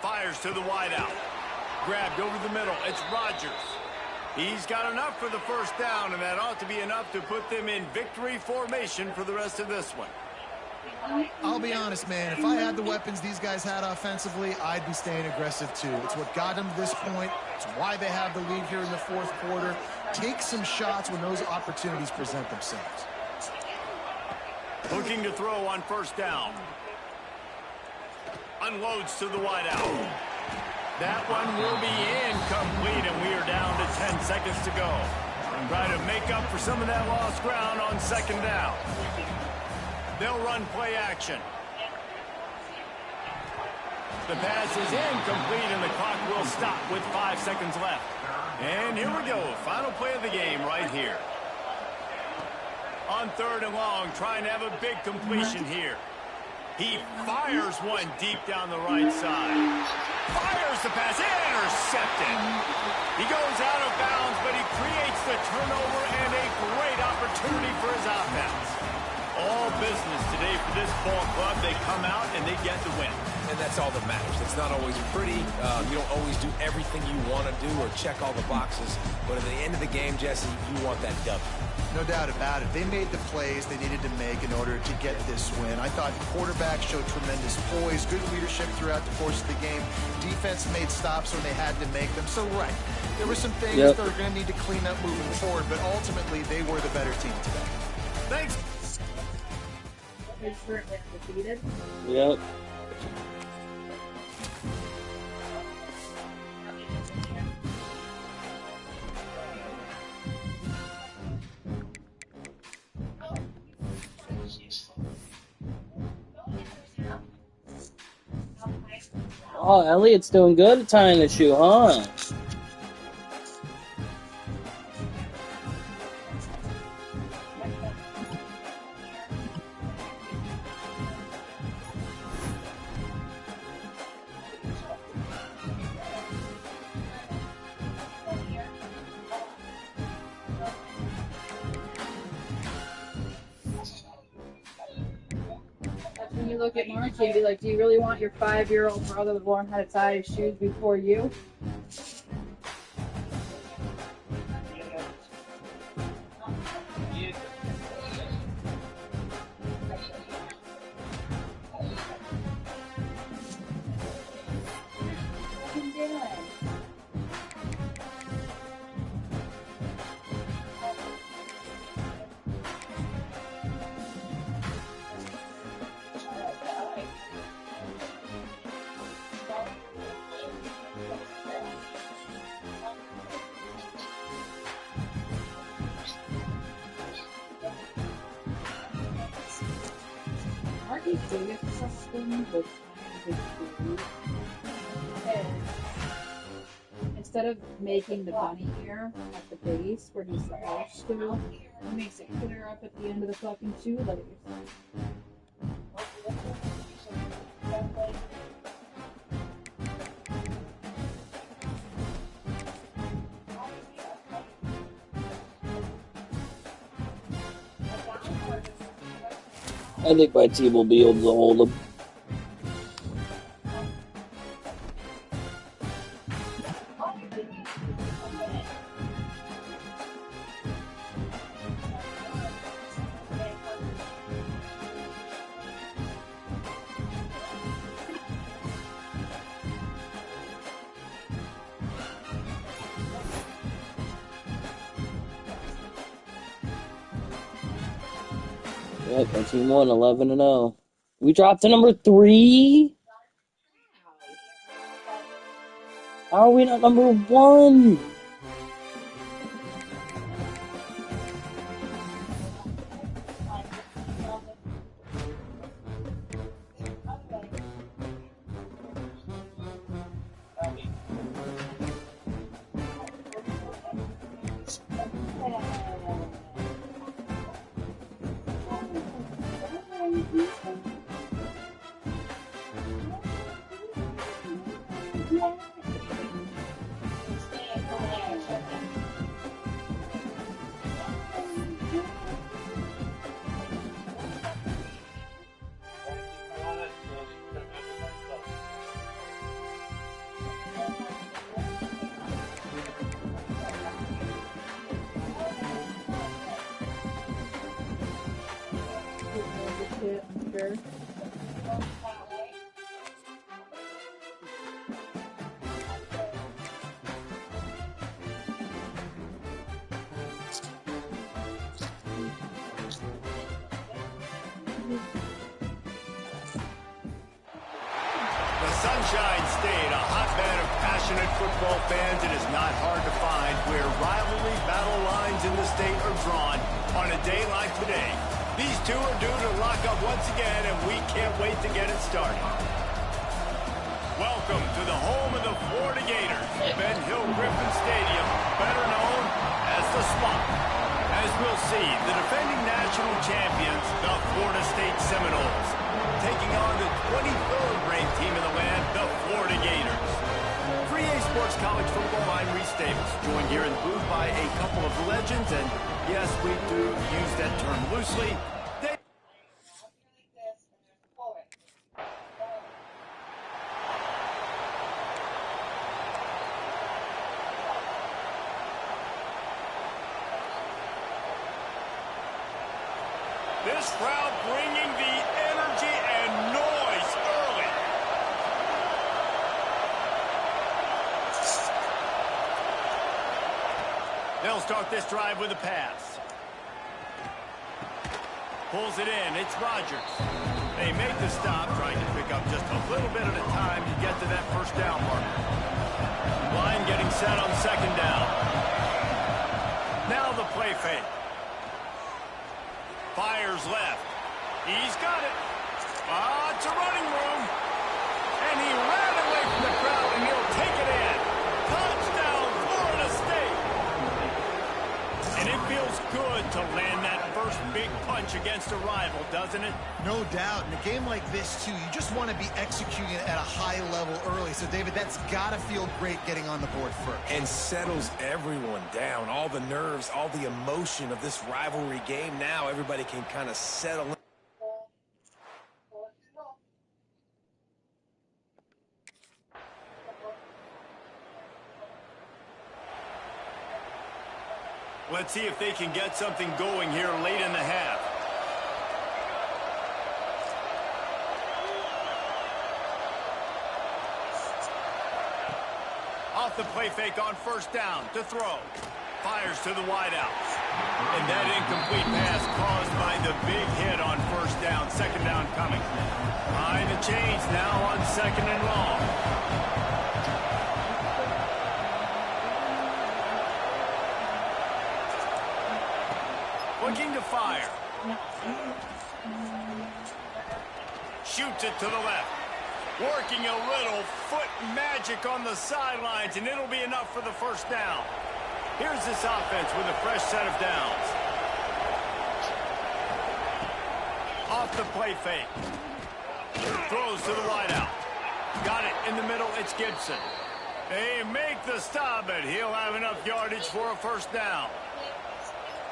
Fires to the wideout. Grabbed over the middle. It's Rodgers. He's got enough for the first down, and that ought to be enough to put them in victory formation for the rest of this one. I'll be honest, man. If I had the weapons these guys had offensively, I'd be staying aggressive too. It's what got them to this point. It's why they have the lead here in the fourth quarter. Take some shots when those opportunities present themselves. Looking to throw on first down. Unloads to the wideout. That one will be incomplete, and we are down to 10 seconds to go. Try to make up for some of that lost ground on second down. They'll run play action. The pass is incomplete, and the clock will stop with 5 seconds left. And here we go. Final play of the game right here. On third and long, trying to have a big completion here. He fires one deep down the right side. Fires the pass, intercepted. He goes out of bounds, but he creates the turnover and a great opportunity for his offense. All business today for this ball club. They come out and they get the win. And that's all that matters. It's not always pretty. You don't always do everything you want to do or check all the boxes. But at the end of the game, Jesse, you want that W. No doubt about it. They made the plays they needed to make in order to get this win. I thought the quarterback showed tremendous poise, good leadership throughout the course of the game. Defense made stops when they had to make them. So, right, there were some things that they're going to need to clean up moving forward, but ultimately they were the better team today. Thanks. They're currently undefeated. Yep. Oh, Elliot's doing good at tying the shoe, huh? When you look at Marky and be like, do you really want your 5-year-old brother to learn how to tie his shoes before you? Marky's biggest problem was trying to do is instead of making the bunny ear at the base where he's supposed to, he makes it clear up at the end of the fucking shoelace. I think my team will be able to hold them. Yep, our team won 11-0. We dropped to number 3. How are we not number 1? The Sunshine State, a hotbed of passionate football fans, it is not hard to find where rivalry battle lines in the state are drawn on a day like today. These two are due to lock up once again, and we can't wait to get it started. Welcome to the home of the Florida Gators, Ben Hill Griffin Stadium, better known as the Swamp. As we'll see, the defending national champions, the Florida State Seminoles, taking on the 23rd ranked team in the land, the Florida Gators. 3A Sports College Football, I'm Reese Davis, joined here in the booth by a couple of legends, and yes, we do use that term loosely. This crowd bringing the energy and noise early. They'll start this drive with a pass. Pulls it in. It's Rogers. They make the stop, trying to pick up just a little bit at a time to get to that first down mark. Line getting set on second down. Now the play fake. Fires left. He's got it. It's a running room. And he ran away from the crowd, and he'll take it in. Touchdown, Florida State. And it feels good to land that first big punch against a rival, doesn't it? No doubt. In a game like this, too, you just want to be executing it at a high level early. So, David, that's got to feel great getting on the board first. And settles everyone down. All the nerves, all the emotion of this rivalry game. Now everybody can kind of settle in. Let's see if they can get something going here late in the half. Off the play fake on first down to throw. Fires to the wideout. And that incomplete pass caused by the big hit on first down. Second down coming. Behind the chains now on second and long. Looking to fire. Shoots it to the left. Working a little foot magic on the sidelines, and it'll be enough for the first down. Here's this offense with a fresh set of downs. Off the play fake. Throws to the wideout. Got it in the middle. It's Gibson. They make the stop, but he'll have enough yardage for a first down.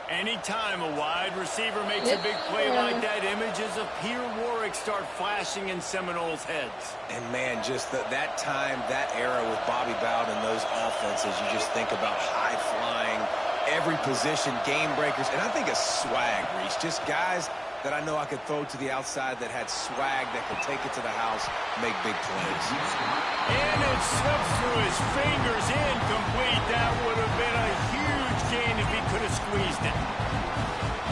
Anytime a wide receiver makes a big play like that, images of Peter Warrick start flashing in Seminoles' heads. And, man, just that time, that era with Bobby Bowden and those offenses, you just think about high-flying, every position, game breakers, and I think a swag, Reese. Just guys that I know I could throw to the outside that had swag that could take it to the house, make big plays. And it slips through his fingers, incomplete. That would have been a huge gain if he could have squeezed it.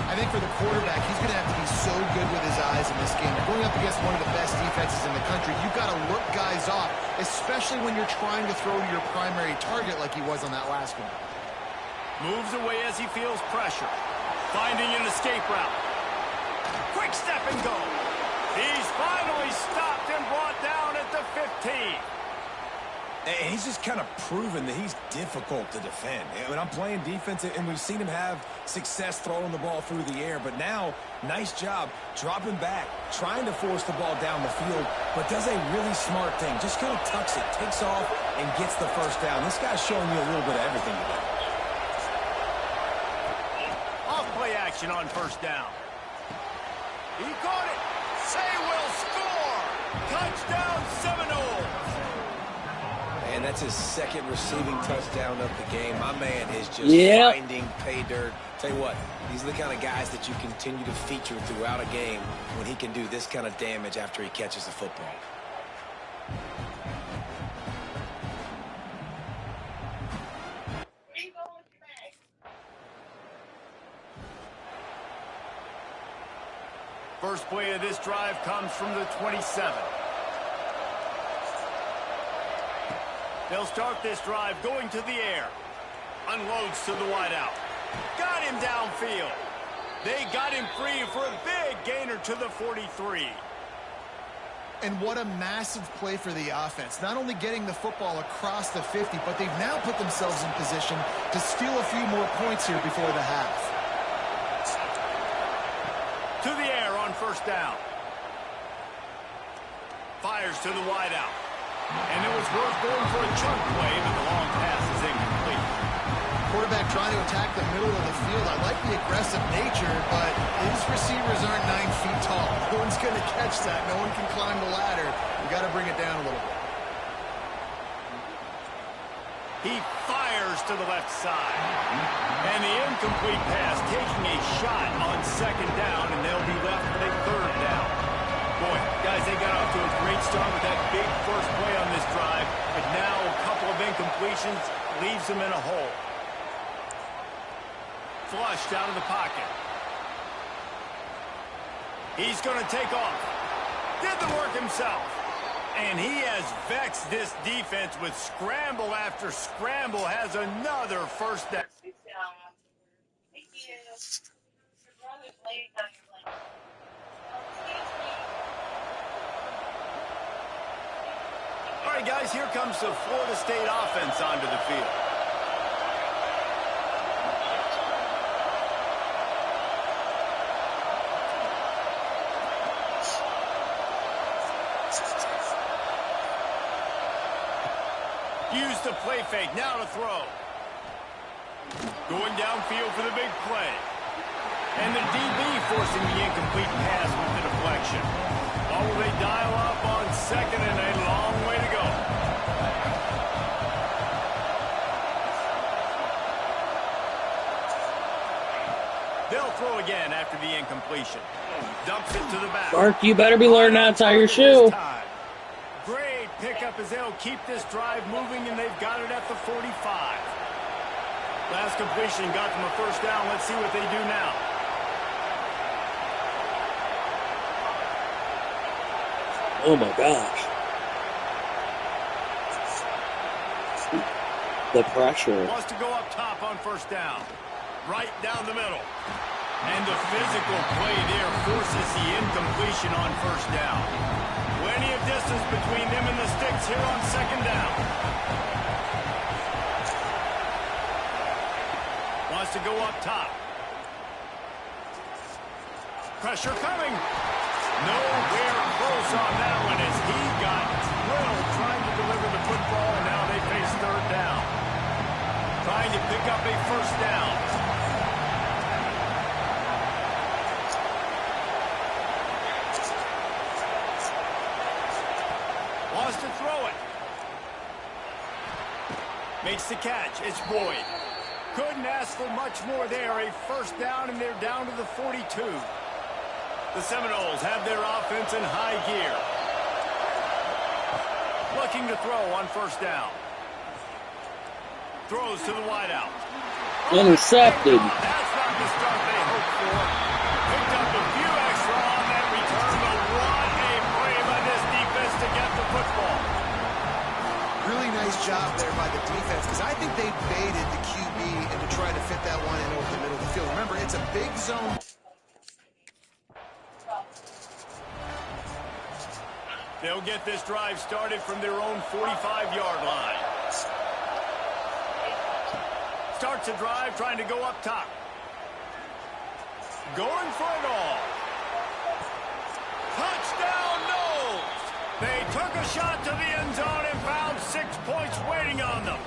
I think for the quarterback, he's going to have to be so good with his eyes in this game. You're going up against one of the best defenses in the country. You've got to look guys off, especially when you're trying to throw to your primary target like he was on that last one. Moves away as he feels pressure. Finding an escape route. Quick step and go. He's finally stopped and brought down at the 15. And he's just kind of proven that he's difficult to defend. When I'm playing defense, and we've seen him have success throwing the ball through the air, but now, nice job dropping back, trying to force the ball down the field, but does a really smart thing. Just kind of tucks it, takes off, and gets the first down. This guy's showing you a little bit of everything today. Off-play action on first down. He caught it. They will score. Touchdown Seminoles. And that's his second receiving touchdown of the game. My man is just finding pay dirt. Tell you what, these are the kind of guys that you continue to feature throughout a game when he can do this kind of damage after he catches the football. First play of this drive comes from the 27. They'll start this drive going to the air. Unloads to the wideout. Got him downfield. They got him free for a big gainer to the 43. And what a massive play for the offense. Not only getting the football across the 50, but they've now put themselves in position to steal a few more points here before the half. To the air on first down. Fires to the wideout. And it was worth going for a chunk play, but the long pass is incomplete. Quarterback trying to attack the middle of the field. I like the aggressive nature, but his receivers aren't 9 feet tall. No one's going to catch that. No one can climb the ladder. You got to bring it down a little bit. He fires to the left side. And the incomplete pass taking a shot on second down, and they'll be left with a third down. Boy, guys, they got off to a great start with that big first play on this drive, but now a couple of incompletions leaves them in a hole. Flushed out of the pocket. He's going to take off. Did the work himself. And he has vexed this defense with scramble after scramble. Has another first down. All right, guys, here comes the Florida State offense onto the field. Use the play fake, now to throw. Going downfield for the big play. And the DB forcing the incomplete pass with the deflection. Oh, they dial up on second and a long way to go. They'll throw again after the incompletion. Dumps it to the back. Mark, you better be learning how to tie your shoe. Great pickup as they'll keep this drive moving, and they've got it at the 45. Last completion got them a first down. Let's see what they do now. Oh, my gosh. The pressure. Wants to go up top on first down. Right down the middle. And the physical play there forces the incompletion on first down. Plenty of distance between them and the sticks here on second down. Wants to go up top. Pressure coming. Nowhere close on that one as he got drilled trying to deliver the football, and now they face third down. Trying to pick up a first down. Wants to throw it. Makes the catch. It's Boyd. Couldn't ask for much more there. A first down, and they're down to the 42. The Seminoles have their offense in high gear. Looking to throw on first down. Throws to the wideout. Intercepted. That's not the start they look for. Picked up a few extra on that return, but what a play by this defense to get the football. Really nice job there by the defense, because I think they baited the QB into trying to fit that one in over the middle of the field. Remember, it's a big zone. They'll get this drive started from their own 45-yard line. Starts a drive trying to go up top. Going for it all. Touchdown, Knowles! They took a shot to the end zone and found 6 points waiting on them.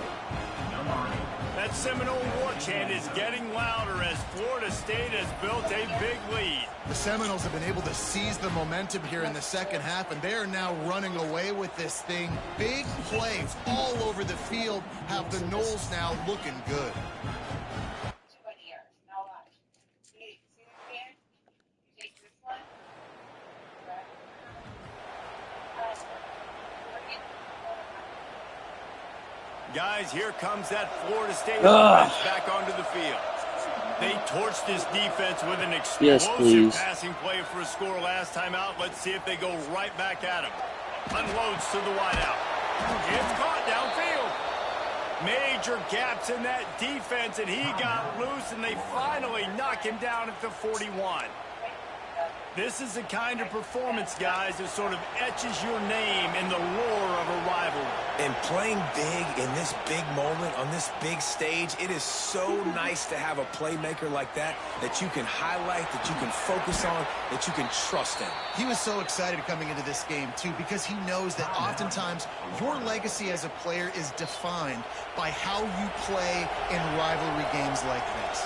That Seminole war chant is getting louder as Florida State has built a big lead. The Seminoles have been able to seize the momentum here in the second half, and they are now running away with this thing. Big plays all over the field have the Noles now looking good. Guys, here comes that Florida State offense back onto the field. They torched this defense with an explosive passing play for a score last time out. Let's see if they go right back at him. Unloads to the wideout. It's caught downfield. Major gaps in that defense, and he got loose, and they finally knock him down at the 41. This is the kind of performance, guys, that sort of etches your name in the lore of a rivalry. And playing big in this big moment, on this big stage, it is so nice to have a playmaker like that you can highlight, that you can focus on, that you can trust in. He was so excited coming into this game, too, because he knows that oftentimes your legacy as a player is defined by how you play in rivalry games like this.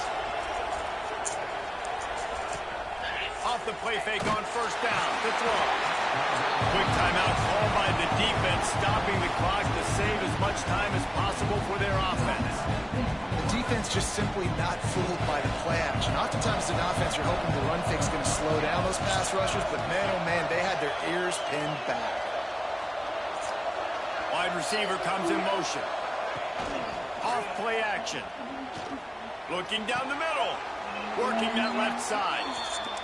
Off the play fake on first down. The throw. Quick timeout called by the defense, stopping the clock to save as much time as possible for their offense. The defense just simply not fooled by the play action. Oftentimes in offense, you're hoping the run fake's going to slow down those pass rushers, but man, oh man, they had their ears pinned back. Wide receiver comes in motion. Off play action. Looking down the middle. Working that left side.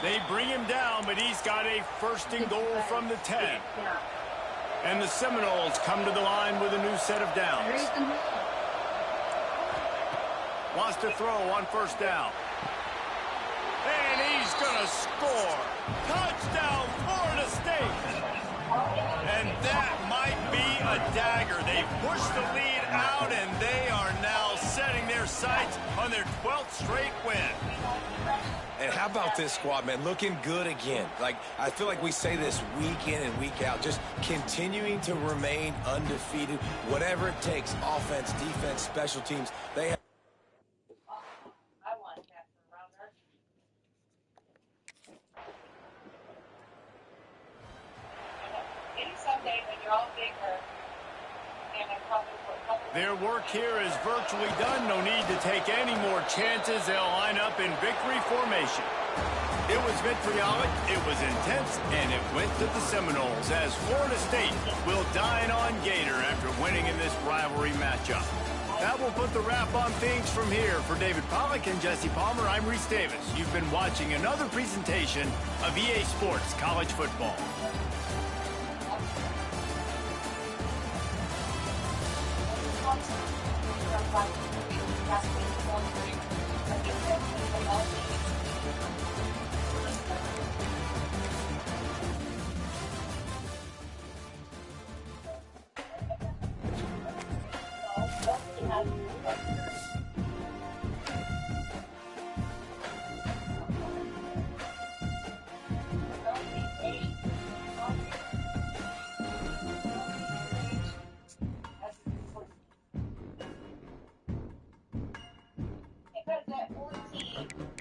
They bring him down, but he's got a first and goal from the 10. And the Seminoles come to the line with a new set of downs. Wants to throw on first down. And he's going to score. Touchdown, Florida State. And that might be a dagger. They push the lead out, and they are now setting their sights on their 12th straight win. And how about this squad, man? Looking good again. Like, I feel like we say this week in and week out, just continuing to remain undefeated, whatever it takes, offense, defense, special teams. They have Their work here is virtually done. No need to take any more chances. They'll line up in victory formation. It was vitriolic, it was intense, and it went to the Seminoles as Florida State will dine on Gator after winning in this rivalry matchup. That will put the wrap on things from here. For David Pollack and Jesse Palmer, I'm Reese Davis. You've been watching another presentation of EA Sports College Football.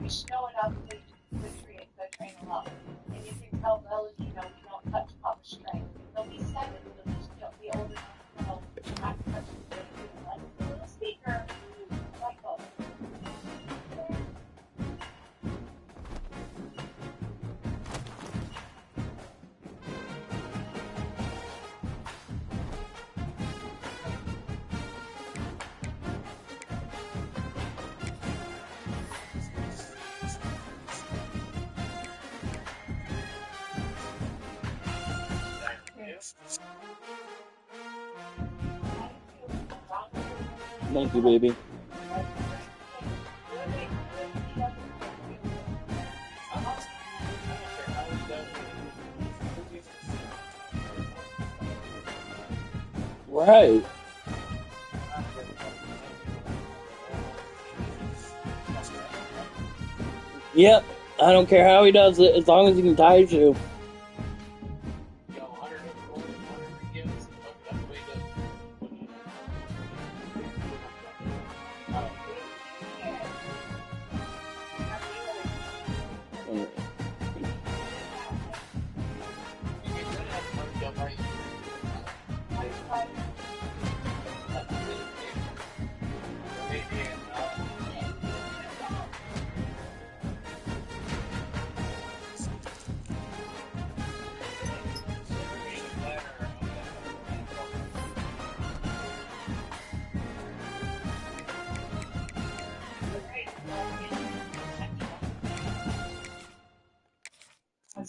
Showing up to the train alone. And you can tell those, you don't touch public strength. They'll be 7, they'll just be old enough to not touch the little speaker, like those. Thank you, baby. Right. Yep. I don't care how he does it, as long as he can tie his shoe.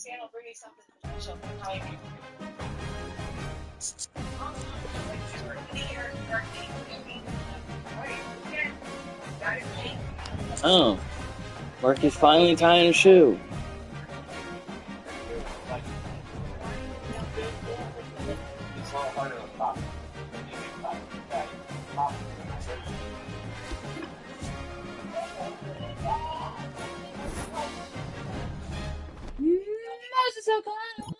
Sam will bring you something special. Oh. Marky's finally tying his shoe. Moses O'Connell.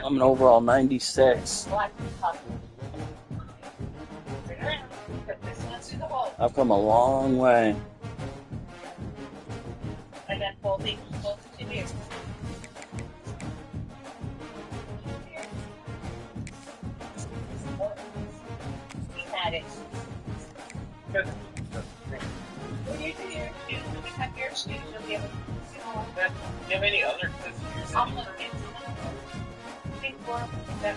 I'm an overall 96. I've come a long way. And then folding both to you. He had it. When you do your shoes, when you have your shoes, you'll be able to do all that. Do you have any other sisters? I'll look into think for that.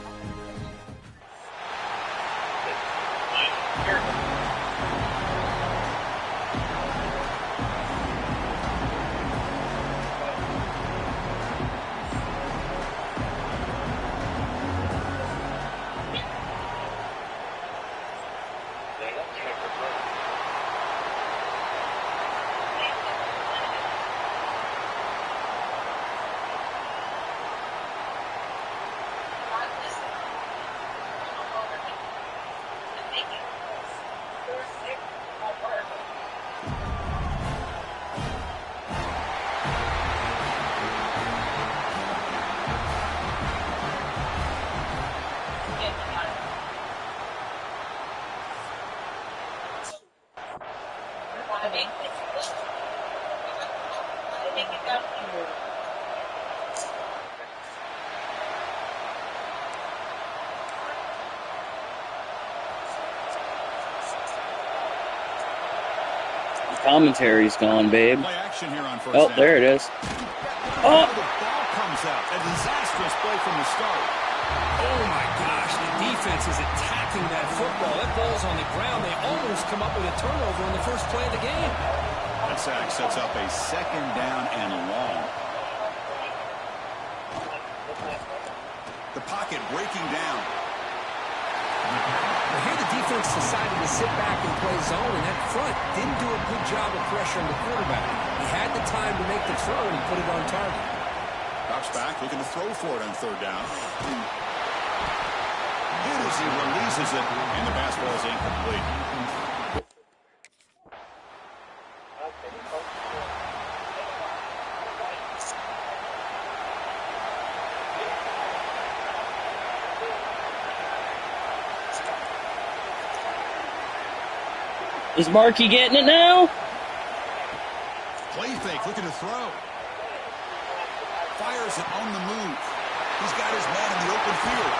Commentary's gone, babe. Play action here on first Oh, down. there it is. Oh! The ball comes out. A disastrous play from the start. Oh my gosh, the defense is attacking that football. That ball's on the ground. They almost come up with a turnover on the first play of the game. That sack sets up a second down and long. The pocket breaking down. Well, here the defense decided to sit back and play zone, and that front didn't do a good job of pressuring the quarterback. He had the time to make the throw, and he put it on target. Drops back, looking to throw for it on third down. Hit as he releases it, and the pass ball is incomplete. Is Markey getting it now? Play fake, looking to throw. Fires it on the move. He's got his man in the open field.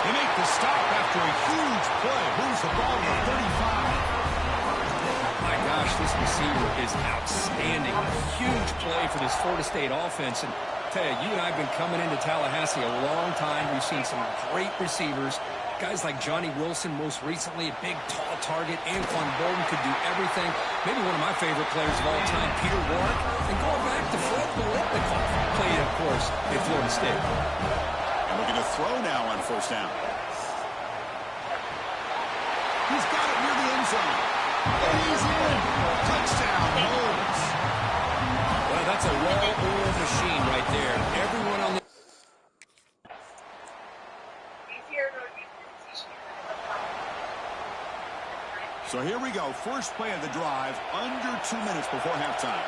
They make the stop after a huge play. Moves the ball to 35. My gosh, this receiver is outstanding. A huge play for this Florida State offense. And tell you, you and I have been coming into Tallahassee a long time. We've seen some great receivers. Guys like Johnny Wilson, most recently, a big, tall target. Anquan Bolden could do everything. Maybe one of my favorite players of all time, Peter Warrick. And going back to Fred Biletnikoff, played, of course, at Florida State. And looking to throw now on first down. He's got it near the end zone. And he's in. Touchdown, Knowles. Well, that's a well-oiled machine right there. Everyone on the... So here we go. First play of the drive, under 2 minutes before halftime.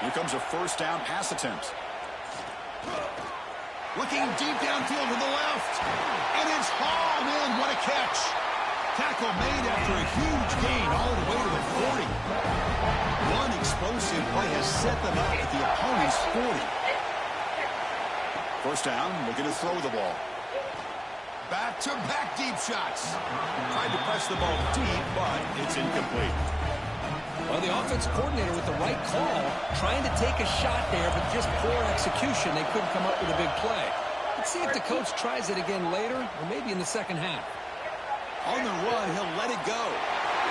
Here comes a first down pass attempt. Looking deep downfield to the left. And it's hauled in. What a catch. Tackle made after a huge gain all the way to the 40. One explosive play has set them up at the opponent's 40. First down, looking to throw the ball. Back-to-back deep shots. Tried to press the ball deep, but it's incomplete. Well, the offense coordinator with the right call, trying to take a shot there, but just poor execution. They couldn't come up with a big play. Let's see if the coach tries it again later, or maybe in the second half. On the run, he'll let it go.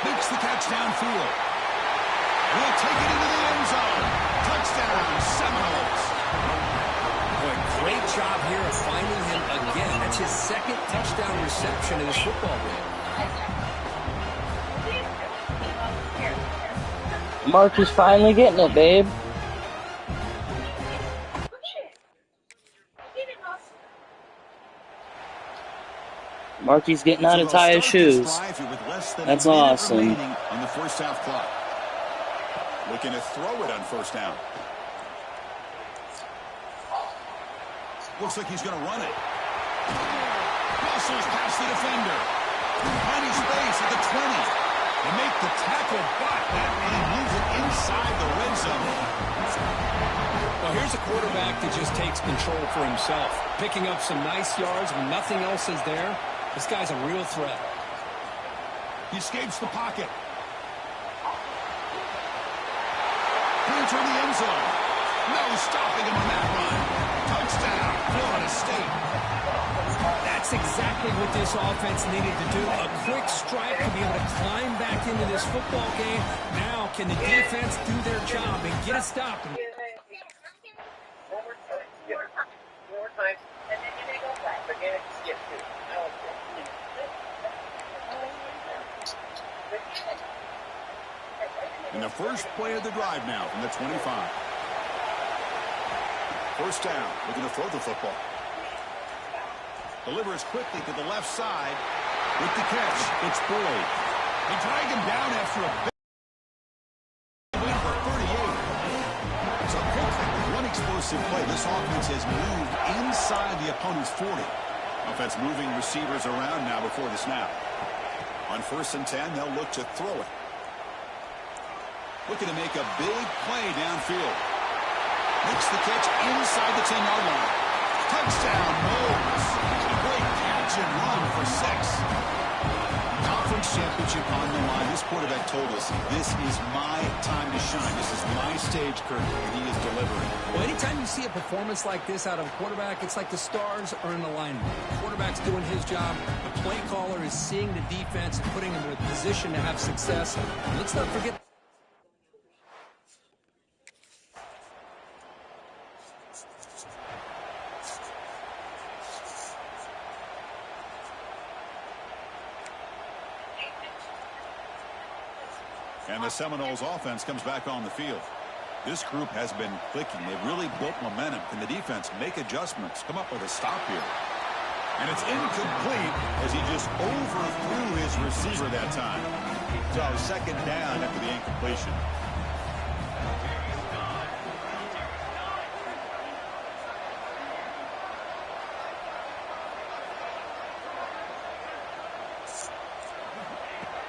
Makes the catch downfield. He'll take it into the end zone. Touchdown, Seminoles. Boy, great job here of finding him again. That's his second touchdown reception in this football game. Markey's finally getting it, babe. Markey's getting out to tie his shoes. That's awesome. On the first half clock. Looking to throw it on first down. Looks like he's going to run it. Muscles past the defender. Tiny space at the 20. They make the tackle, but that man moves it inside the red zone. Well, here's a quarterback that just takes control for himself. Picking up some nice yards when nothing else is there. This guy's a real threat. He escapes the pocket. Enter the end zone. No stopping him on that run. Touchdown, Florida State. That's exactly what this offense needed to do. A quick strike to be able to climb back into this football game. Now, can the defense do their job and get a stop? One more time. And then you may go back. Again, skip two. In the first play of the drive now from the 25. First down, looking to throw the football. Delivers quickly to the left side. With the catch, it's Boyd. They drag him down after a big win for 38. So quickly, with one explosive play, this offense has moved inside the opponent's 40. Offense moving receivers around now before the snap. On 1st and 10, they'll look to throw it. Looking to make a big play downfield. Makes the catch inside the 10-yard line. Touchdown, Knowles. A great catch and run for 6. Conference championship on the line. This quarterback told us, this is my time to shine. This is my stage curtain, and he is delivering. Well, anytime you see a performance like this out of a quarterback, it's like the stars are in alignment. The quarterback's doing his job. The play caller is seeing the defense and putting them in a position to have success. And let's not forget... And the Seminoles offense comes back on the field. This group has been clicking. They've really built momentum. Can the defense make adjustments? Come up with a stop here. And it's incomplete as he just overthrew his receiver that time. So second down after the incompletion.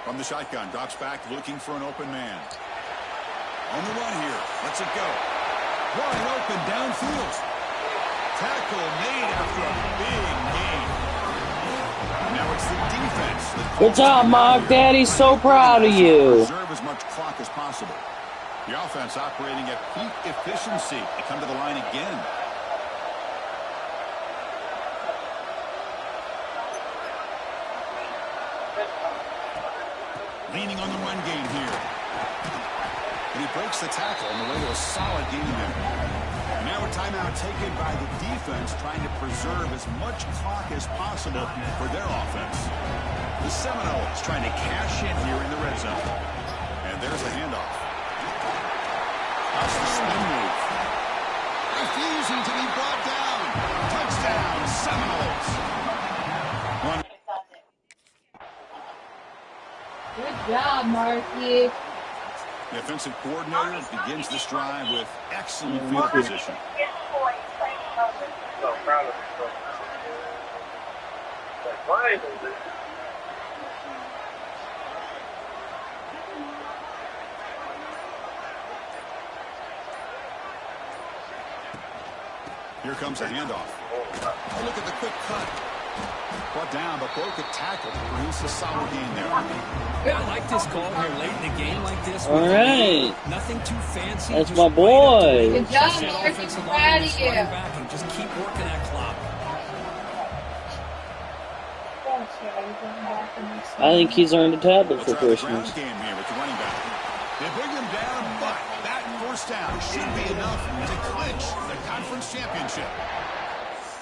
From the shotgun, drops back looking for an open man. On the run here. Lets it go. Wide open downfield. Tackle made after a big gain. Now it's the defense. Good job, Mark. Daddy's so proud of you. Preserve as much clock as possible. The offense operating at peak efficiency. They come to the line again. Leaning on the run game here. And he breaks the tackle on the way to a solid gain there. And now a timeout taken by the defense, trying to preserve as much clock as possible for their offense. The Seminoles trying to cash in here in the red zone. And there's the handoff. How's the spin move? Refusing to be brought down. Touchdown, Seminoles. Good job, Marky. The offensive coordinator begins this drive with excellent field position. So proud of himself. Like, why is this? Here comes a handoff. Oh, look at the quick cut. Brought down, but broke a tackle to produce a solid gain there. I like this call here late in the game like this. All right. Nothing too fancy. That's just my boy. Good job, Set Marky. offensive Proud line, of just you. running back and just keep working that clock. I think he's earned a tablet Let's for try the Christmas. ground game here with the running back. They bring him down, but that first down should be enough to clinch the conference championship.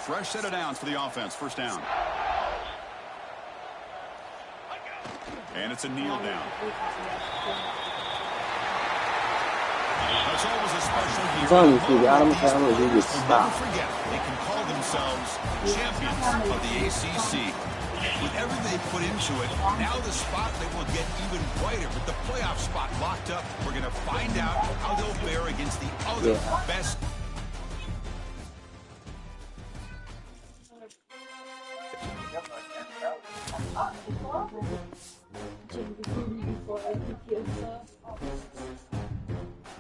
Fresh set of downs for the offense. First down. And it's a kneel down. That's always a special year. As long as we got him covered, he would Never stop. forget, they can call themselves champions of the ACC. With everything they put into it, now the spotlight will get even brighter. With the playoff spot locked up, we're going to find out how they'll fare against the other best.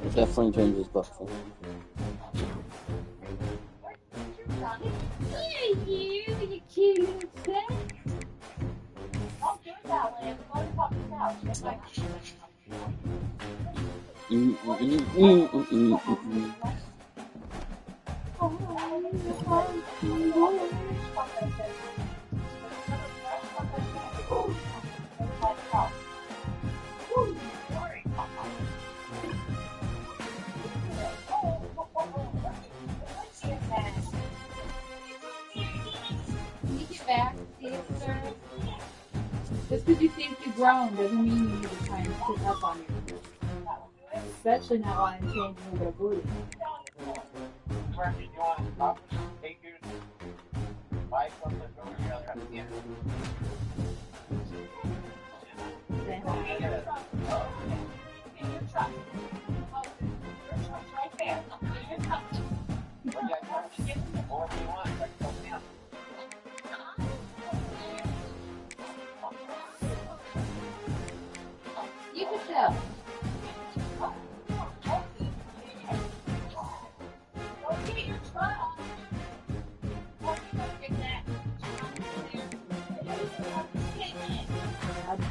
It definitely changes buffalo. You cute little thing. Back, sir. Just because you think you've grown doesn't mean you need to try and sit up on your especially not while I'm changing over to booty. You can tell.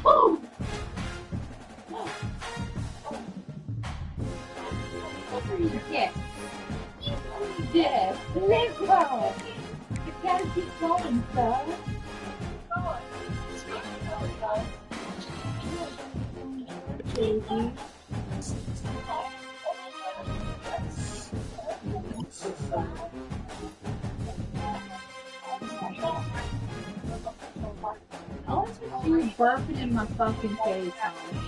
Boom! Yeah. Yeah. Let's go. You gotta keep going, son. Baby. Oh, you were burping in my fucking face, honey.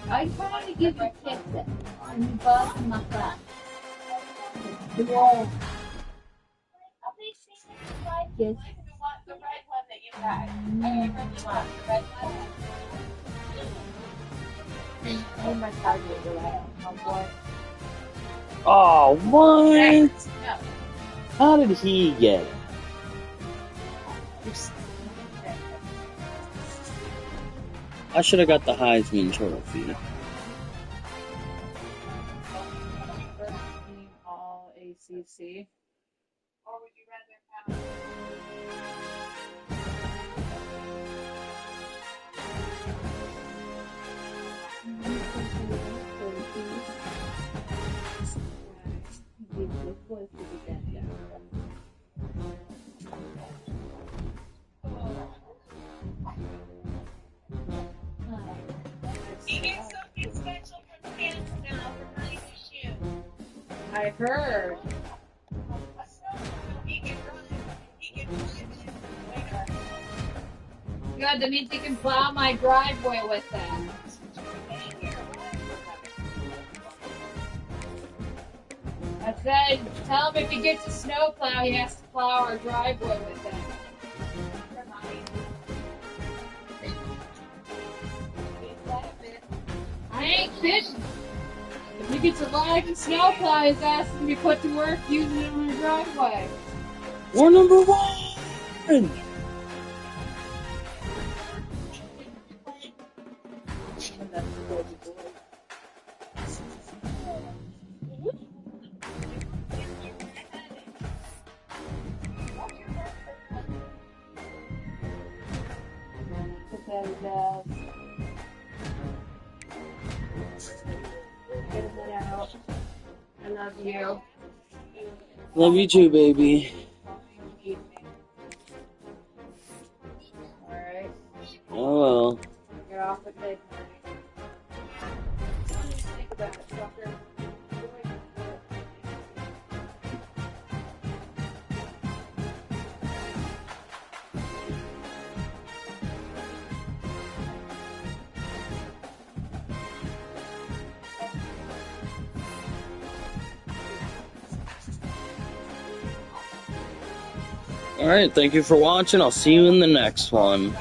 I tried to give you kisses, and you buzzed in my face. Yeah. Yes. The red one that you got. I really want the red one. Oh my target, you're right. Oh boy. Oh, what? No. How did he get it? I should have got the Heisman Trophy. First team all ACC. Or would you rather have... You get something special from Canada now for running the shoe. I heard. He can run it. God, that means you can plow my driveway with them. I said, tell him if he gets a snowplow, he has to plow our driveway with them. I ain't fishing. If he gets a live snowplow, his ass can be put to work using it on our driveway. We're number one! Put that in desk. Get it out. I love you. Love you too, baby. Alright. Oh well. You're off at midnight. Think about it, sucker. Alright, thank you for watching. I'll see you in the next one.